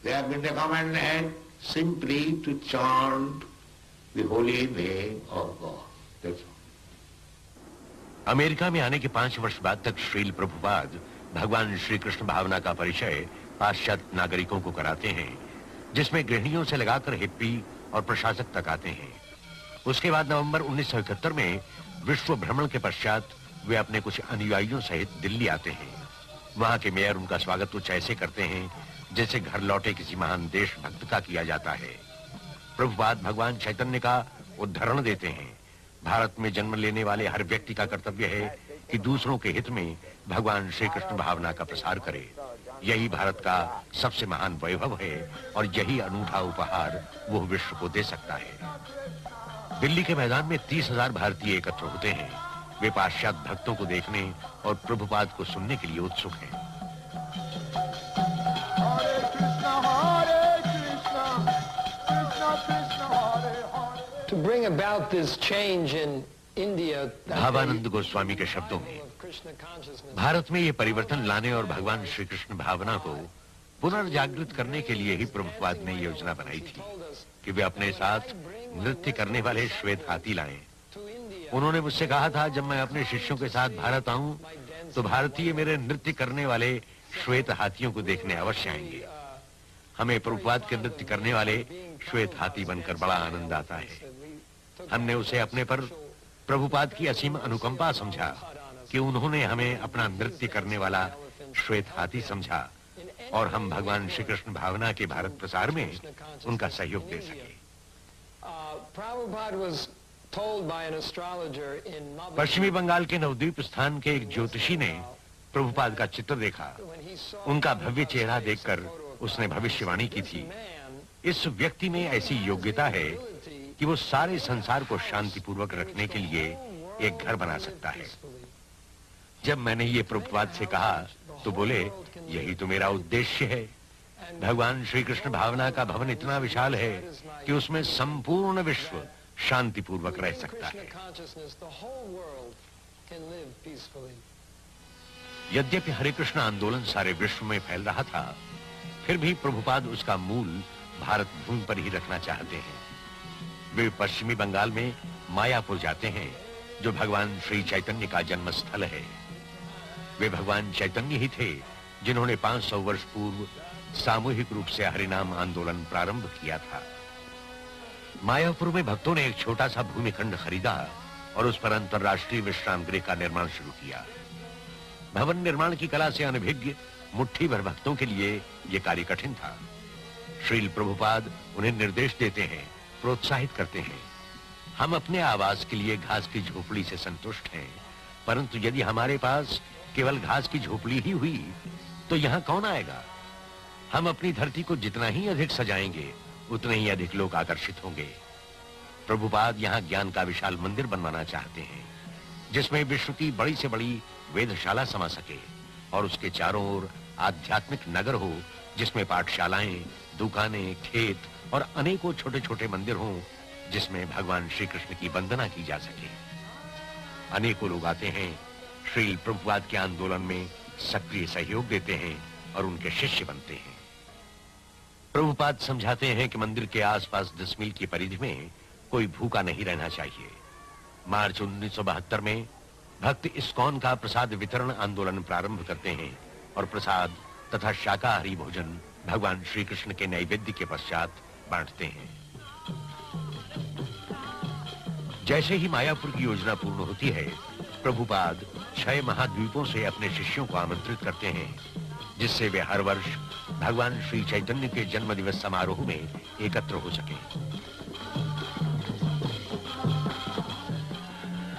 They have been recommended simply to chant the holy name of God. That's all. America में आने के 5 वर्ष बाद तक श्रील प्रभुपाद भगवान श्री कृष्ण भावना का परिचय पाश्चात्य नागरिकों को कराते हैं, जिसमें गृहिणियों से लगाकर हिप्पी और प्रशासक तक आते हैं। उसके बाद नवंबर 1971 में विश्व भ्रमण के पश्चात वे अपने कुछ अनुयायियों सहित दिल्ली आते हैं। वहां के मेयर उनका स्वागत कुछ ऐसे करते हैं जैसे घर लौटे किसी महान देशभक्त का किया जाता है। प्रभुपाद भगवान चैतन्य का उदाहरण देते हैं। भारत में जन्म लेने वाले हर व्यक्ति का कर्तव्य है कि दूसरों के हित में भगवान श्री कृष्ण भावना का प्रसार करे। यही भारत का सबसे महान वैभव है और यही अनूठा उपहार वो विश्व को दे सकता है। दिल्ली के मैदान में 30,000 भारतीय एकत्र होते हैं। वे पाश्चात्य भक्तों को देखने और प्रभुपाद को सुनने के लिए उत्सुक हैं। To bring about this change in India, Bhavanand Goswami के शब्दों में, भारत में ये परिवर्तन लाने और भगवान श्री कृष्ण भावना को पुनर्जागृत करने के लिए ही प्रभुपाद ने योजना बनाई थी कि वे अपने साथ नृत्य करने वाले श्वेत हाथी लाएं। उन्होंने मुझसे कहा था, जब मैं अपने शिष्यों के साथ भारत आऊं तो भारतीय मेरे नृत्य करने वाले श्वेत हाथियों को देखने अवश्य आएंगे। हमें प्रभुपाद के नृत्य करने वाले श्वेत हाथी बनकर बड़ा आनंद आता है। हमने उसे अपने पर प्रभुपाद की असीम अनुकंपा समझा कि उन्होंने हमें अपना नृत्य करने वाला श्वेत हाथी समझा और हम भगवान श्री कृष्ण भावना के भारत प्रसार में उनका सहयोग दे सके। पश्चिमी बंगाल के नवद्वीप स्थान के एक ज्योतिषी ने प्रभुपाद का चित्र देखा, उनका भव्य चेहरा देखकर उसने भविष्यवाणी की थी, इस व्यक्ति में ऐसी योग्यता है कि वो सारे संसार को शांतिपूर्वक रखने के लिए एक घर बना सकता है। जब मैंने ये प्रभुपाद से कहा तो बोले, यही तो मेरा उद्देश्य है। भगवान श्री कृष्ण भावना का भवन इतना विशाल है कि उसमें संपूर्ण विश्व शांतिपूर्वक रह सकता है। यद्यपि हरे कृष्ण आंदोलन सारे विश्व में फैल रहा था, फिर भी प्रभुपाद उसका मूल भारत भूमि पर ही रखना चाहते हैं। वे पश्चिमी बंगाल में मायापुर जाते हैं, जो भगवान श्री चैतन्य का जन्म स्थल है। वे भगवान चैतन्य ही थे जिन्होंने 500 वर्ष पूर्व सामूहिक रूप से हरिनाम आंदोलन प्रारंभ किया था। मायापुर में भक्तों ने एक छोटा सा भूमिखंड खरीदा और उस पर अंतर्राष्ट्रीय विश्राम गृह का निर्माण शुरू किया। भवन निर्माण की कला से अनभिज्ञ मुट्ठी भर भक्तों के लिए यह कार्य कठिन था। श्रील प्रभुपाद उन्हें निर्देश देते हैं, प्रोत्साहित करते हैं। हम अपने आवास के लिए घास की झोपड़ी से संतुष्ट हैं, परंतु यदि हमारे पास केवल घास की झोपड़ी ही हुई तो यहां कौन आएगा? हम अपनी धरती को जितना ही अधिक सजाएंगे, उतने ही अधिक लोग आकर्षित होंगे। प्रभुपाद यहां ज्ञान का विशाल मंदिर बनवाना चाहते हैं, जिसमें विश्व की बड़ी से बड़ी वेधशाला समा सके और उसके चारों ओर आध्यात्मिक नगर हो, जिसमें पाठशालाएं, दुकानें, खेत और अनेकों छोटे छोटे मंदिर हों, जिसमें भगवान श्री कृष्ण की वंदना की जा सके। अनेकों लोग आते हैं, श्रील प्रभुपाद के आंदोलन में सक्रिय सहयोग देते हैं और उनके शिष्य बनते हैं। प्रभुपाद समझाते हैं कि मंदिर के आसपास 10 मील की परिधि में कोई भूखा नहीं रहना चाहिए। मार्च 1972 में भक्त इस्कॉन का प्रसाद वितरण आंदोलन प्रारंभ करते हैं और प्रसाद तथा शाकाहारी भोजन भगवान श्री कृष्ण के नैवेद्य के पश्चात बांटते हैं। जैसे ही मायापुर की योजना पूर्ण होती है, प्रभुपाद 6 महाद्वीपों से अपने शिष्यों को आमंत्रित करते हैं, जिससे वे हर वर्ष भगवान श्री चैतन्य के जन्म दिवस समारोह में एकत्र हो सकें।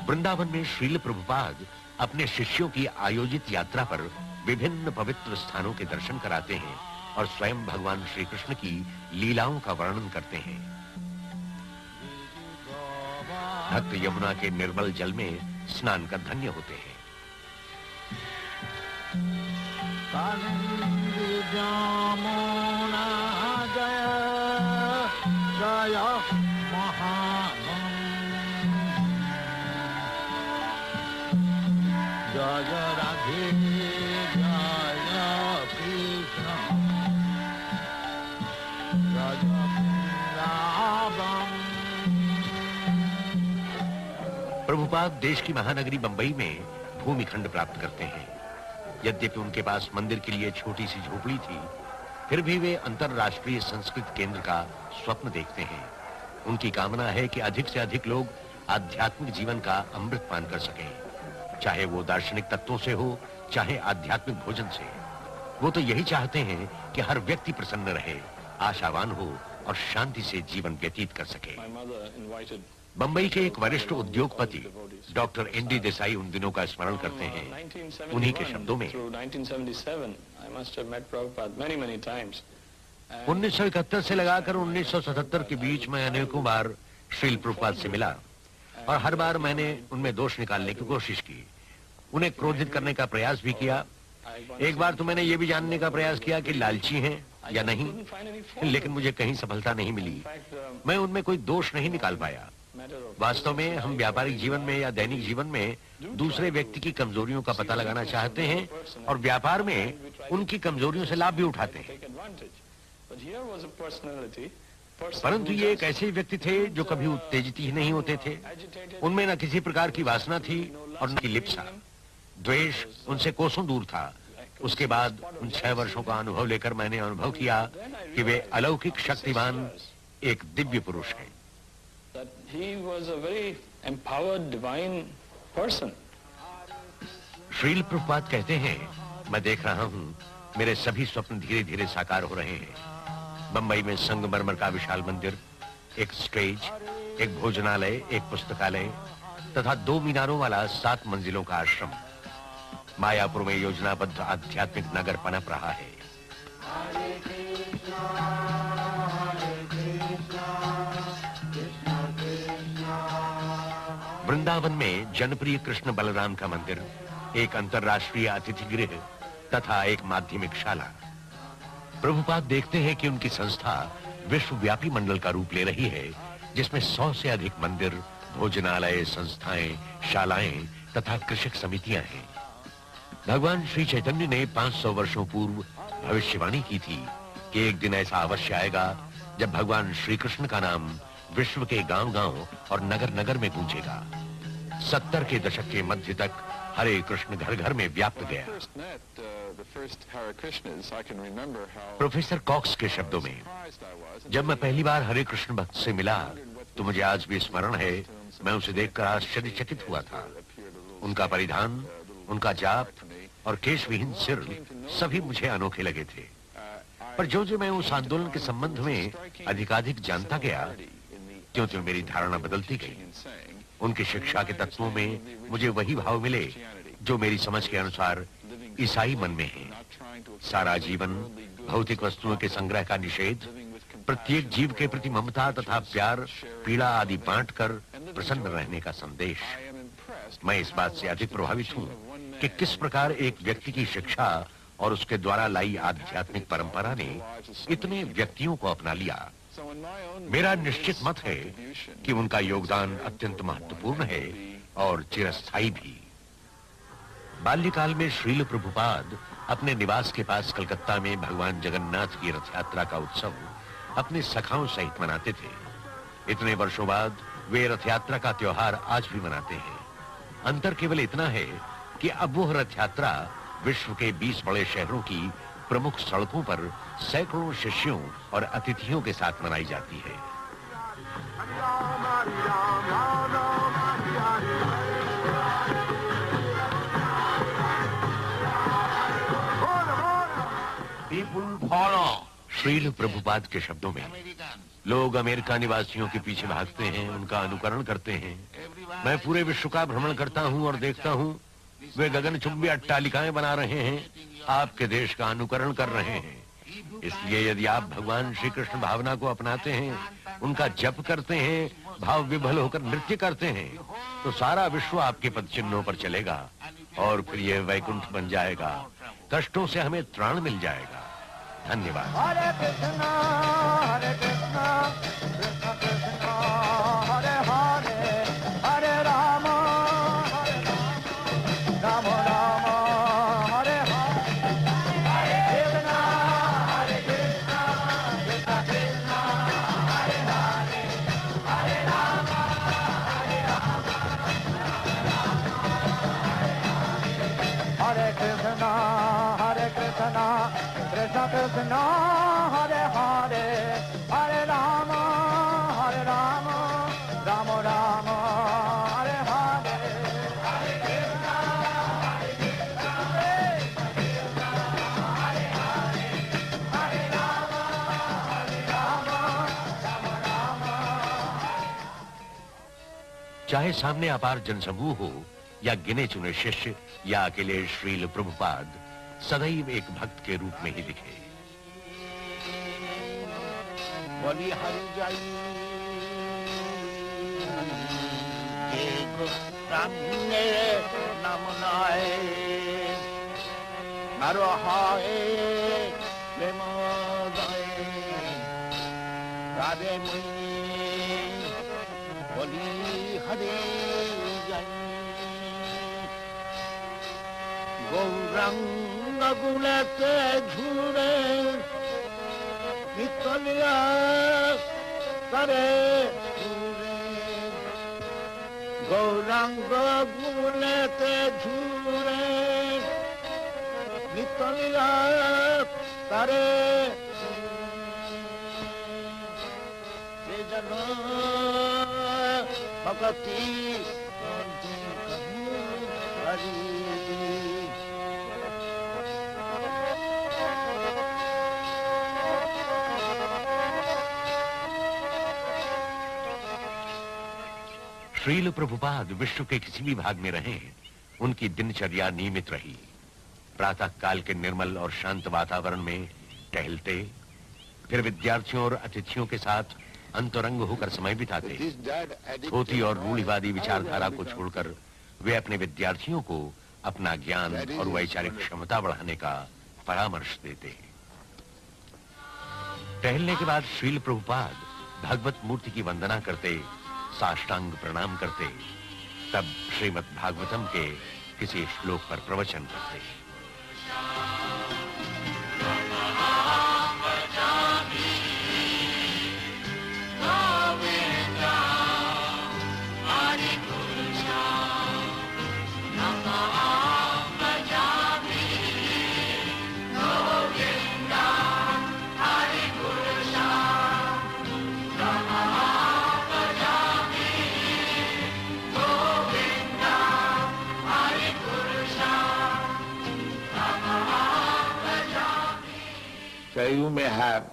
वृंदावन में श्रील प्रभुपाद अपने शिष्यों की आयोजित यात्रा पर विभिन्न पवित्र स्थानों के दर्शन कराते हैं और स्वयं भगवान श्री कृष्ण की लीलाओं का वर्णन करते हैं। भक्त यमुना के निर्मल जल में स्नान कर धन्य होते हैं। प्रभुपाद देश की महानगरी बंबई में भूमिखंड प्राप्त करते हैं। यद्यपि उनके पास मंदिर के लिए छोटी सी झोपड़ी थी, फिर भी वे अंतरराष्ट्रीय संस्कृत केंद्र का स्वप्न देखते हैं। उनकी कामना है कि अधिक से अधिक लोग आध्यात्मिक जीवन का अमृत पान कर सकें, चाहे वो दार्शनिक तत्वों से हो, चाहे आध्यात्मिक भोजन से। वो तो यही चाहते हैं कि हर व्यक्ति प्रसन्न रहे, आशावान हो और शांति से जीवन व्यतीत कर सके। बंबई के एक वरिष्ठ उद्योगपति डॉक्टर एनडी देसाई उन दिनों का स्मरण करते हैं। उन्हीं के शब्दों में, 1971 से लगाकर 1977 के बीच में अनेकों बार श्रील प्रभुपाद से मिला और हर बार मैंने उनमें दोष निकालने की कोशिश की, उन्हें क्रोधित करने का प्रयास भी किया। एक बार तो मैंने ये भी जानने का प्रयास किया कि लालची हैं या नहीं, लेकिन मुझे कहीं सफलता नहीं मिली। मैं उनमें कोई दोष नहीं निकाल पाया। वास्तव में हम व्यापारिक जीवन में या दैनिक जीवन में दूसरे व्यक्ति की कमजोरियों का पता लगाना चाहते हैं और व्यापार में उनकी कमजोरियों से लाभ भी उठाते हैं। परंतु ये एक ऐसे व्यक्ति थे जो कभी उत्तेजित ही नहीं होते थे। उनमें न किसी प्रकार की वासना थी और न की लिप्सा। द्वेष उनसे कोसों दूर था। उसके बाद उन 6 वर्षों का अनुभव लेकर मैंने अनुभव किया कि वे अलौकिक शक्तिवान एक दिव्य पुरुष हैं। श्रील प्रभुपाद कहते हैं, मैं देख रहा हूं मेरे सभी स्वप्न धीरे धीरे साकार हो रहे हैं। बंबई में संगमरमर का विशाल मंदिर, एक स्टेज, एक भोजनालय, एक पुस्तकालय तथा 2 मीनारों वाला 7 मंजिलों का आश्रम। मायापुर में योजनाबद्ध आध्यात्मिक नगर पनप रहा है। वृंदावन में जनप्रिय कृष्ण बलराम का मंदिर, एक अंतर्राष्ट्रीय अतिथि गृह तथा एक माध्यमिक शाला। प्रभुपाद देखते हैं कि उनकी संस्था विश्वव्यापी मंडल का रूप ले रही है, जिसमें 100 से अधिक मंदिर, भोजनालय, संस्थाएं, शालाएं तथा कृषक समितियां हैं। भगवान श्री चैतन्य ने 500 वर्षों पूर्व भविष्यवाणी की थी कि एक दिन ऐसा अवश्य आएगा जब भगवान श्री कृष्ण का नाम विश्व के गांव-गांव और नगर-नगर में गूंजेगा। 70 के दशक के मध्य तक हरे कृष्ण घर-घर में व्याप्त गया। प्रोफेसर कॉक्स के शब्दों में, जब मैं पहली बार हरे कृष्ण भक्त से मिला तो मुझे आज भी स्मरण है, मैं उसे देखकर आश्चर्यचकित हुआ था। उनका परिधान, उनका जाप और केशविहीन सिर सभी मुझे अनोखे लगे थे। पर जो मैं उस आंदोलन के संबंध में अधिकाधिक जानता गया, त्यों मेरी धारणा बदलती गई। उनकी शिक्षा के तत्वों में मुझे वही भाव मिले जो मेरी समझ के अनुसार ईसाई मन में है। सारा जीवन भौतिक वस्तुओं के संग्रह का निषेध, प्रत्येक जीव के प्रति ममता तथा प्यार, पीड़ा आदि बांटकर प्रसन्न रहने का संदेश। मैं इस बात से अधिक प्रभावित हूँ कि किस प्रकार एक व्यक्ति की शिक्षा और उसके द्वारा लाई आध्यात्मिक परंपरा ने इतने व्यक्तियों को अपना लिया। मेरा निश्चित मत है कि उनका योगदान अत्यंत महत्वपूर्ण है और चिरस्थायी भी। बाल्यकाल में श्रील प्रभुपाद अपने निवास के पास कलकत्ता में भगवान जगन्नाथ की रथ यात्रा का उत्सव अपने सखाओं सहित मनाते थे। इतने वर्षों बाद वे रथ यात्रा का त्योहार आज भी मनाते हैं। अंतर केवल इतना है कि अब वो रथ यात्रा विश्व के 20 बड़े शहरों की प्रमुख सड़कों पर सैकड़ों शिष्यों और अतिथियों के साथ मनाई जाती है। श्रील प्रभुपाद के शब्दों में, लोग अमेरिका निवासियों के पीछे भागते हैं, उनका अनुकरण करते हैं। मैं पूरे विश्व का भ्रमण करता हूं और देखता हूं वे गगनचुंबी अट्टालिकाएं बना रहे हैं, आपके देश का अनुकरण कर रहे हैं। इसलिए यदि आप भगवान श्री कृष्ण भावना को अपनाते हैं, उनका जप करते हैं, भाव विभल होकर नृत्य करते हैं, तो सारा विश्व आपके पद चिन्हों पर चलेगा और फिर यह वैकुंठ बन जाएगा। कष्टों से हमें त्राण मिल जाएगा। धन्यवाद। हरे कृष्णा कृष्णा कृष्णा हरे हरे, हरे राम राम राम हरे हरे, हरे कृष्णा कृष्णा कृष्णा हरे हरे, हरे राम हरे कृष्णा कृष्णा कृष्णा हरे हरे, हरे राम राम राम हरे हरे, हरे कृष्णा हरे हरे, हरे राम राम राम। चाहे सामने अपार जनसमूह हो या गिने चुने शिष्य या अकेले श्रील प्रभुपाद, सदैव एक भक्त के रूप में ही दिखे। बलि हरि जाई एक प्राण्य नाम नाय नरहाय प्रेम जाए राधे मुनि बलि हरि जाई गौरंग गुणते झूरे नितलिया करे गौरंग गुणते झूरे नितलिया करे जन भगती हरि। श्रील प्रभुपाद विश्व के किसी भी भाग में रहे, उनकी दिनचर्या नियमित रही। प्रातः काल के निर्मल और शांत वातावरण में टहलते, फिर विद्यार्थियों और अतिथियों के साथ अंतरंग होकर समय बिताते। धोती और रूढ़िवादी विचारधारा को छोड़कर वे अपने विद्यार्थियों को अपना ज्ञान और वैचारिक क्षमता बढ़ाने का परामर्श देते। टहलने के बाद श्रील प्रभुपाद भगवत मूर्ति की वंदना करते, साष्टांग प्रणाम करते, तब श्रीमद् भागवतम के किसी श्लोक पर प्रवचन करते। So you may have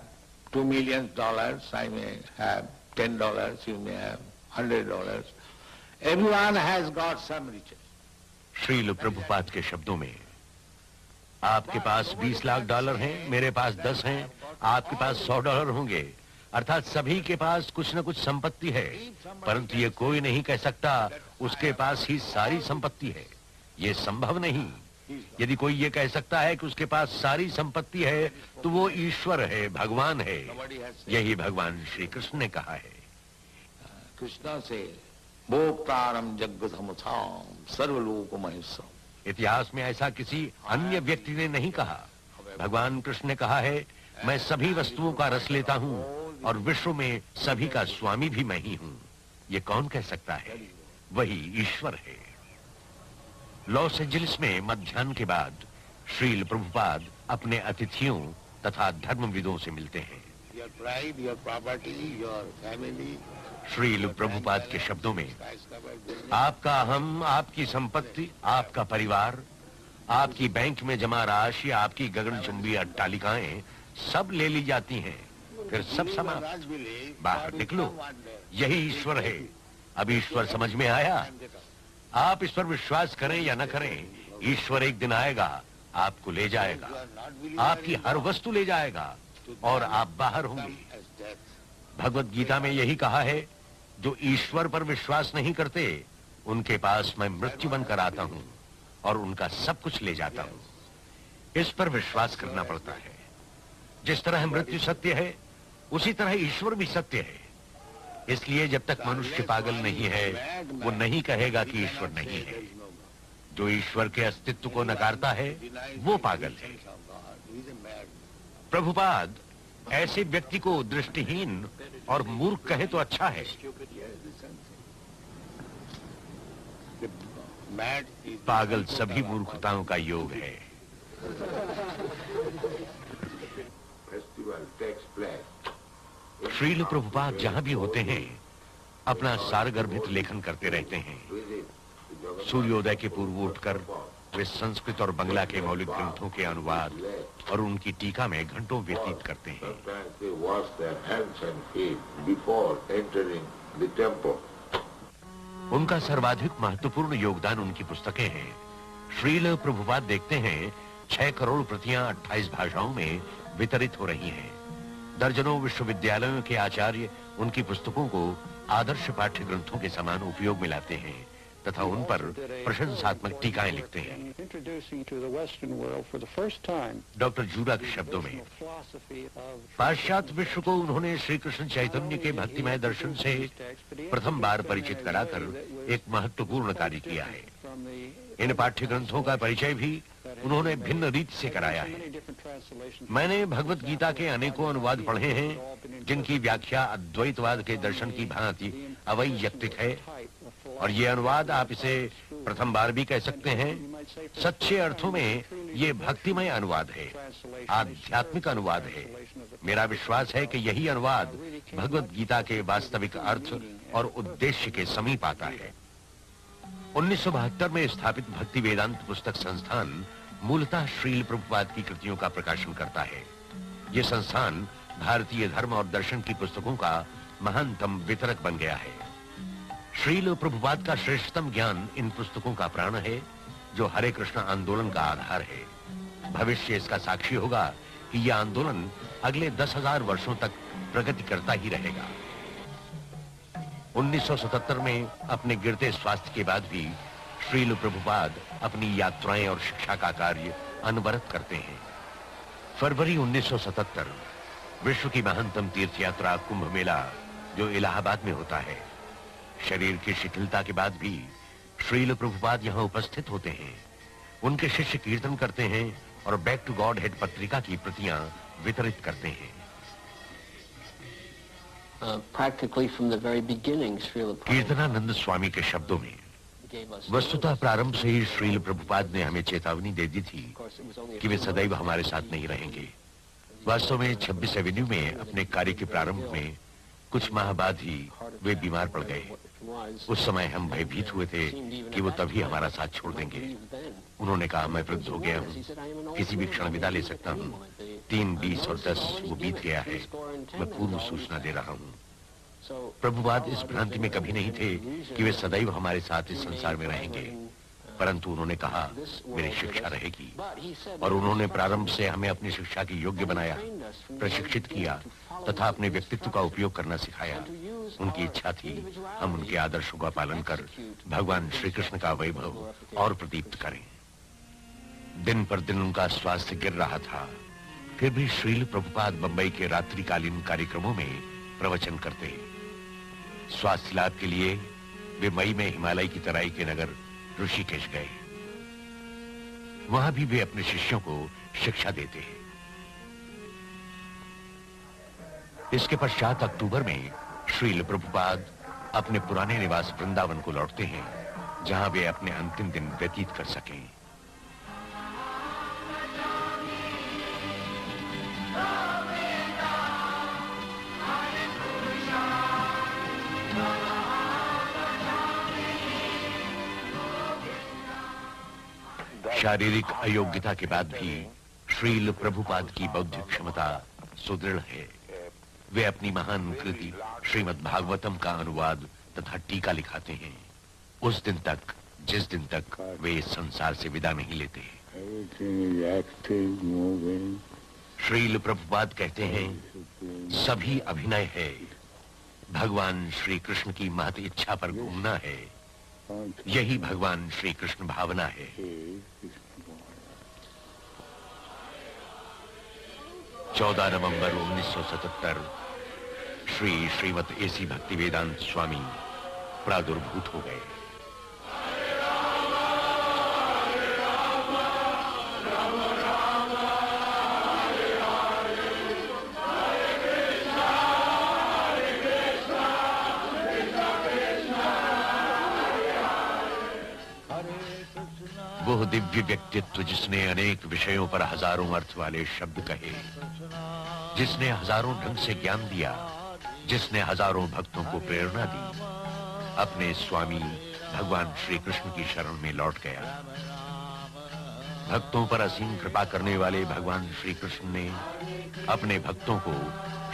$2 million, I may have $10, you may have $100. Everyone has got some riches. Srila Prabhupada के शब्दों में, आपके पास $20 लाख हैं, मेरे पास 10 हैं, आपके पास $100 होंगे। अर्थात सभी के पास कुछ न कुछ संपत्ति है, परंतु ये कोई नहीं कह सकता उसके पास ही सारी संपत्ति है। ये संभव नहीं। यदि कोई ये कह सकता है कि उसके पास सारी संपत्ति है तो वो ईश्वर है, भगवान है। यही भगवान श्री कृष्ण ने कहा है। कृष्ण से भोक्तारम जगतमुथाम सर्वलोक महेश्वरम। इतिहास में ऐसा किसी अन्य व्यक्ति ने नहीं कहा। भगवान कृष्ण ने कहा है, मैं सभी वस्तुओं का रस लेता हूँ और विश्व में सभी का स्वामी भी मैं ही हूँ। ये कौन कह सकता है? वही ईश्वर है। लॉस एंजलिस में मध्याह्न के बाद श्रील प्रभुपाद अपने अतिथियों तथा धर्मविदों से मिलते हैं। Your pride, your property, your family. Srila Prabhupada के शब्दों में, आपका अहम, आपकी संपत्ति, आपका परिवार, आपकी बैंक में जमा राशि, आपकी गगनचुंबी अट्टालिकाएं सब ले ली जाती हैं, फिर सब समाप्त। बाहर निकलो, यही ईश्वर है। अब ईश्वर समझ में आया? आप इस पर विश्वास करें या न करें, ईश्वर एक दिन आएगा, आपको ले जाएगा, आपकी हर वस्तु ले जाएगा और आप बाहर होंगे। भगवत गीता में यही कहा है, जो ईश्वर पर विश्वास नहीं करते उनके पास मैं मृत्यु बनकर आता हूं और उनका सब कुछ ले जाता हूं। इस पर विश्वास करना पड़ता है। जिस तरह मृत्यु सत्य है, उसी तरह ईश्वर भी सत्य है। इसलिए जब तक मनुष्य पागल नहीं है, वो नहीं कहेगा कि ईश्वर नहीं है। जो ईश्वर के अस्तित्व को नकारता है, वो पागल है। प्रभुपाद ऐसे व्यक्ति को दृष्टिहीन और मूर्ख कहे तो अच्छा है। पागल सभी मूर्खताओं का योग है। श्रील प्रभुपाद जहां भी होते हैं, अपना सारगर्भित लेखन करते रहते हैं। सूर्योदय के पूर्व उठकर वे संस्कृत और बंगला के मौलिक ग्रंथों के अनुवाद और उनकी टीका में घंटों व्यतीत करते हैं। उनका सर्वाधिक महत्वपूर्ण योगदान उनकी पुस्तकें हैं। श्रील प्रभुपाद देखते हैं 6 करोड़ प्रतियां 28 भाषाओं में वितरित हो रही हैं। दर्जनों विश्वविद्यालयों के आचार्य उनकी पुस्तकों को आदर्श पाठ्य ग्रंथों के समान उपयोग में लाते हैं तथा उन पर प्रशंसात्मक टीकाएं लिखते हैं। डॉक्टर जूरा के शब्दों में, पाश्चात्य विश्व को उन्होंने श्री कृष्ण चैतन्य के भक्तिमय दर्शन से प्रथम बार परिचित कराकर एक महत्वपूर्ण कार्य किया है। इन पाठ्य ग्रंथों का परिचय भी उन्होंने भिन्न रीति से कराया है। मैंने भगवत गीता के अनेकों अनुवाद पढ़े हैं, जिनकी व्याख्या अद्वैतवाद के दर्शन की भांति अवैयक्तिक है, और ये अनुवाद आप इसे प्रथम बार भी कह सकते हैं। सच्चे अर्थों में ये भक्तिमय अनुवाद है, आध्यात्मिक अनुवाद है। मेरा विश्वास है कि यही अनुवाद भगवत गीता के वास्तविक अर्थ और उद्देश्य के समीप आता है। 1972 में स्थापित भक्ति वेदांत पुस्तक संस्थान मूलतः श्रील प्रभुपाद की कृतियों का प्रकाशन करता है। ये संस्थान भारतीय धर्म और दर्शन की पुस्तकों का महानतम वितरक बन गया है। श्रील प्रभुपाद का श्रेष्ठतम ज्ञान इन पुस्तकों का प्राण है, जो हरे कृष्ण आंदोलन का आधार है। भविष्य इसका साक्षी होगा कि यह आंदोलन अगले 10,000 वर्षों तक प्रगति करता ही रहेगा। 1977 में अपने गिरते स्वास्थ्य के बाद भी श्रील प्रभुपाद अपनी यात्राएं और शिक्षा का कार्य अनवरत करते हैं। फरवरी 1977 विश्व की महानतम तीर्थ यात्रा कुंभ मेला जो इलाहाबाद में होता है। शरीर की शिथिलता के बाद भी श्रील प्रभुपाद यहां उपस्थित होते हैं। उनके शिष्य कीर्तन करते हैं और बैक टू गॉड हेड पत्रिका की प्रतियां वितरित करते हैं। Practically from the very beginning, Srila Prabhupada Kirtanananda स्वामी के शब्दों में वस्तुतः प्रारंभ से ही श्रील प्रभुपाद ने हमें चेतावनी दे दी थी कि वे सदैव हमारे साथ नहीं रहेंगे। वास्तव में 26 एवेन्यू में अपने कार्य के प्रारंभ में कुछ माह बाद ही वे बीमार पड़ गए। उस समय हम भयभीत हुए थे कि वो तभी हमारा साथ छोड़ देंगे। उन्होंने कहा, मैं वृद्ध हो गया हूँ, किसी भी क्षण विदा ले सकता हूँ। 3, 20 और 10 वो बीत गया है। मैं पूर्व सूचना दे रहा हूँ। प्रभुपाद इस भ्रांति में कभी नहीं थे कि वे सदैव हमारे साथ इस संसार में रहेंगे, परंतु उन्होंने कहा मेरी शिक्षा रहेगी। और उन्होंने प्रारंभ से हमें अपनी शिक्षा के योग्य बनाया, प्रशिक्षित किया तथा अपने व्यक्तित्व का उपयोग करना सिखाया। उनकी इच्छा थी हम उनके आदर्शों का पालन कर भगवान श्री कृष्ण का वैभव और प्रदीप्त करें। दिन पर दिन उनका स्वास्थ्य गिर रहा था, फिर भी श्रील प्रभुपाद बंबई के रात्रिकालीन कार्यक्रमों में प्रवचन करते। स्वास्थ्य लाभ के लिए वे मई में हिमालय की तराई के नगर ऋषिकेश गए। वहां भी वे अपने शिष्यों को शिक्षा देते हैं। इसके पश्चात अक्टूबर में श्रील प्रभुपाद अपने पुराने निवास वृंदावन को लौटते हैं, जहां वे अपने अंतिम दिन व्यतीत कर सकें। शारीरिक अयोग्यता के बाद भी श्रील प्रभुपाद की बौद्धिक क्षमता सुदृढ़ है। वे अपनी महान कृति श्रीमद् भागवतम का अनुवाद तथा टीका लिखाते हैं, उस दिन तक जिस दिन तक वे इस संसार से विदा नहीं लेते। श्रील प्रभुपाद कहते हैं, सभी अभिनय है, भगवान श्री कृष्ण की महत इच्छा पर घूमना है, यही भगवान श्री कृष्ण भावना है। 14 नवंबर 1977 श्रीमत एसी भक्ति वेदांत स्वामी प्रादुर्भूत हो गए। वो दिव्य व्यक्तित्व जिसने अनेक विषयों पर हजारों अर्थ वाले शब्द कहे, जिसने हजारों ढंग से ज्ञान दिया, जिसने हजारों भक्तों को प्रेरणा दी, अपने स्वामी भगवान श्री कृष्ण की शरण में लौट गया। भक्तों पर असीम कृपा करने वाले भगवान श्री कृष्ण ने अपने भक्तों को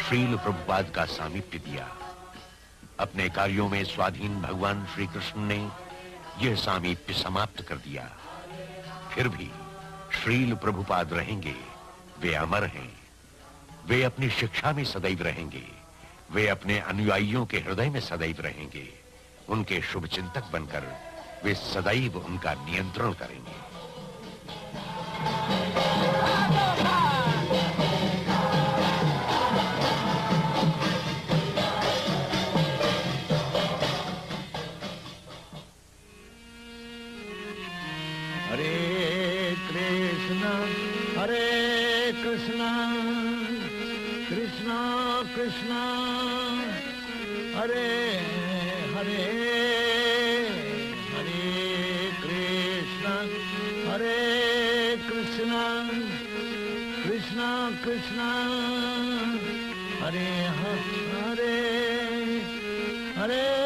श्रील प्रभुपाद का सामीप्य दिया। अपने कार्यों में स्वाधीन भगवान श्री कृष्ण ने यह सामीप्य समाप्त कर दिया। फिर भी श्रील प्रभुपाद रहेंगे, वे अमर हैं। वे अपनी शिक्षा में सदैव रहेंगे, वे अपने अनुयायियों के हृदय में सदैव रहेंगे। उनके शुभ चिंतक बनकर वे सदैव उनका नियंत्रण करेंगे। Hare Krishna, Krishna Krishna, Hare Hare, Hare Krishna, Hare Krishna, Krishna Krishna, Hare Hare, Hare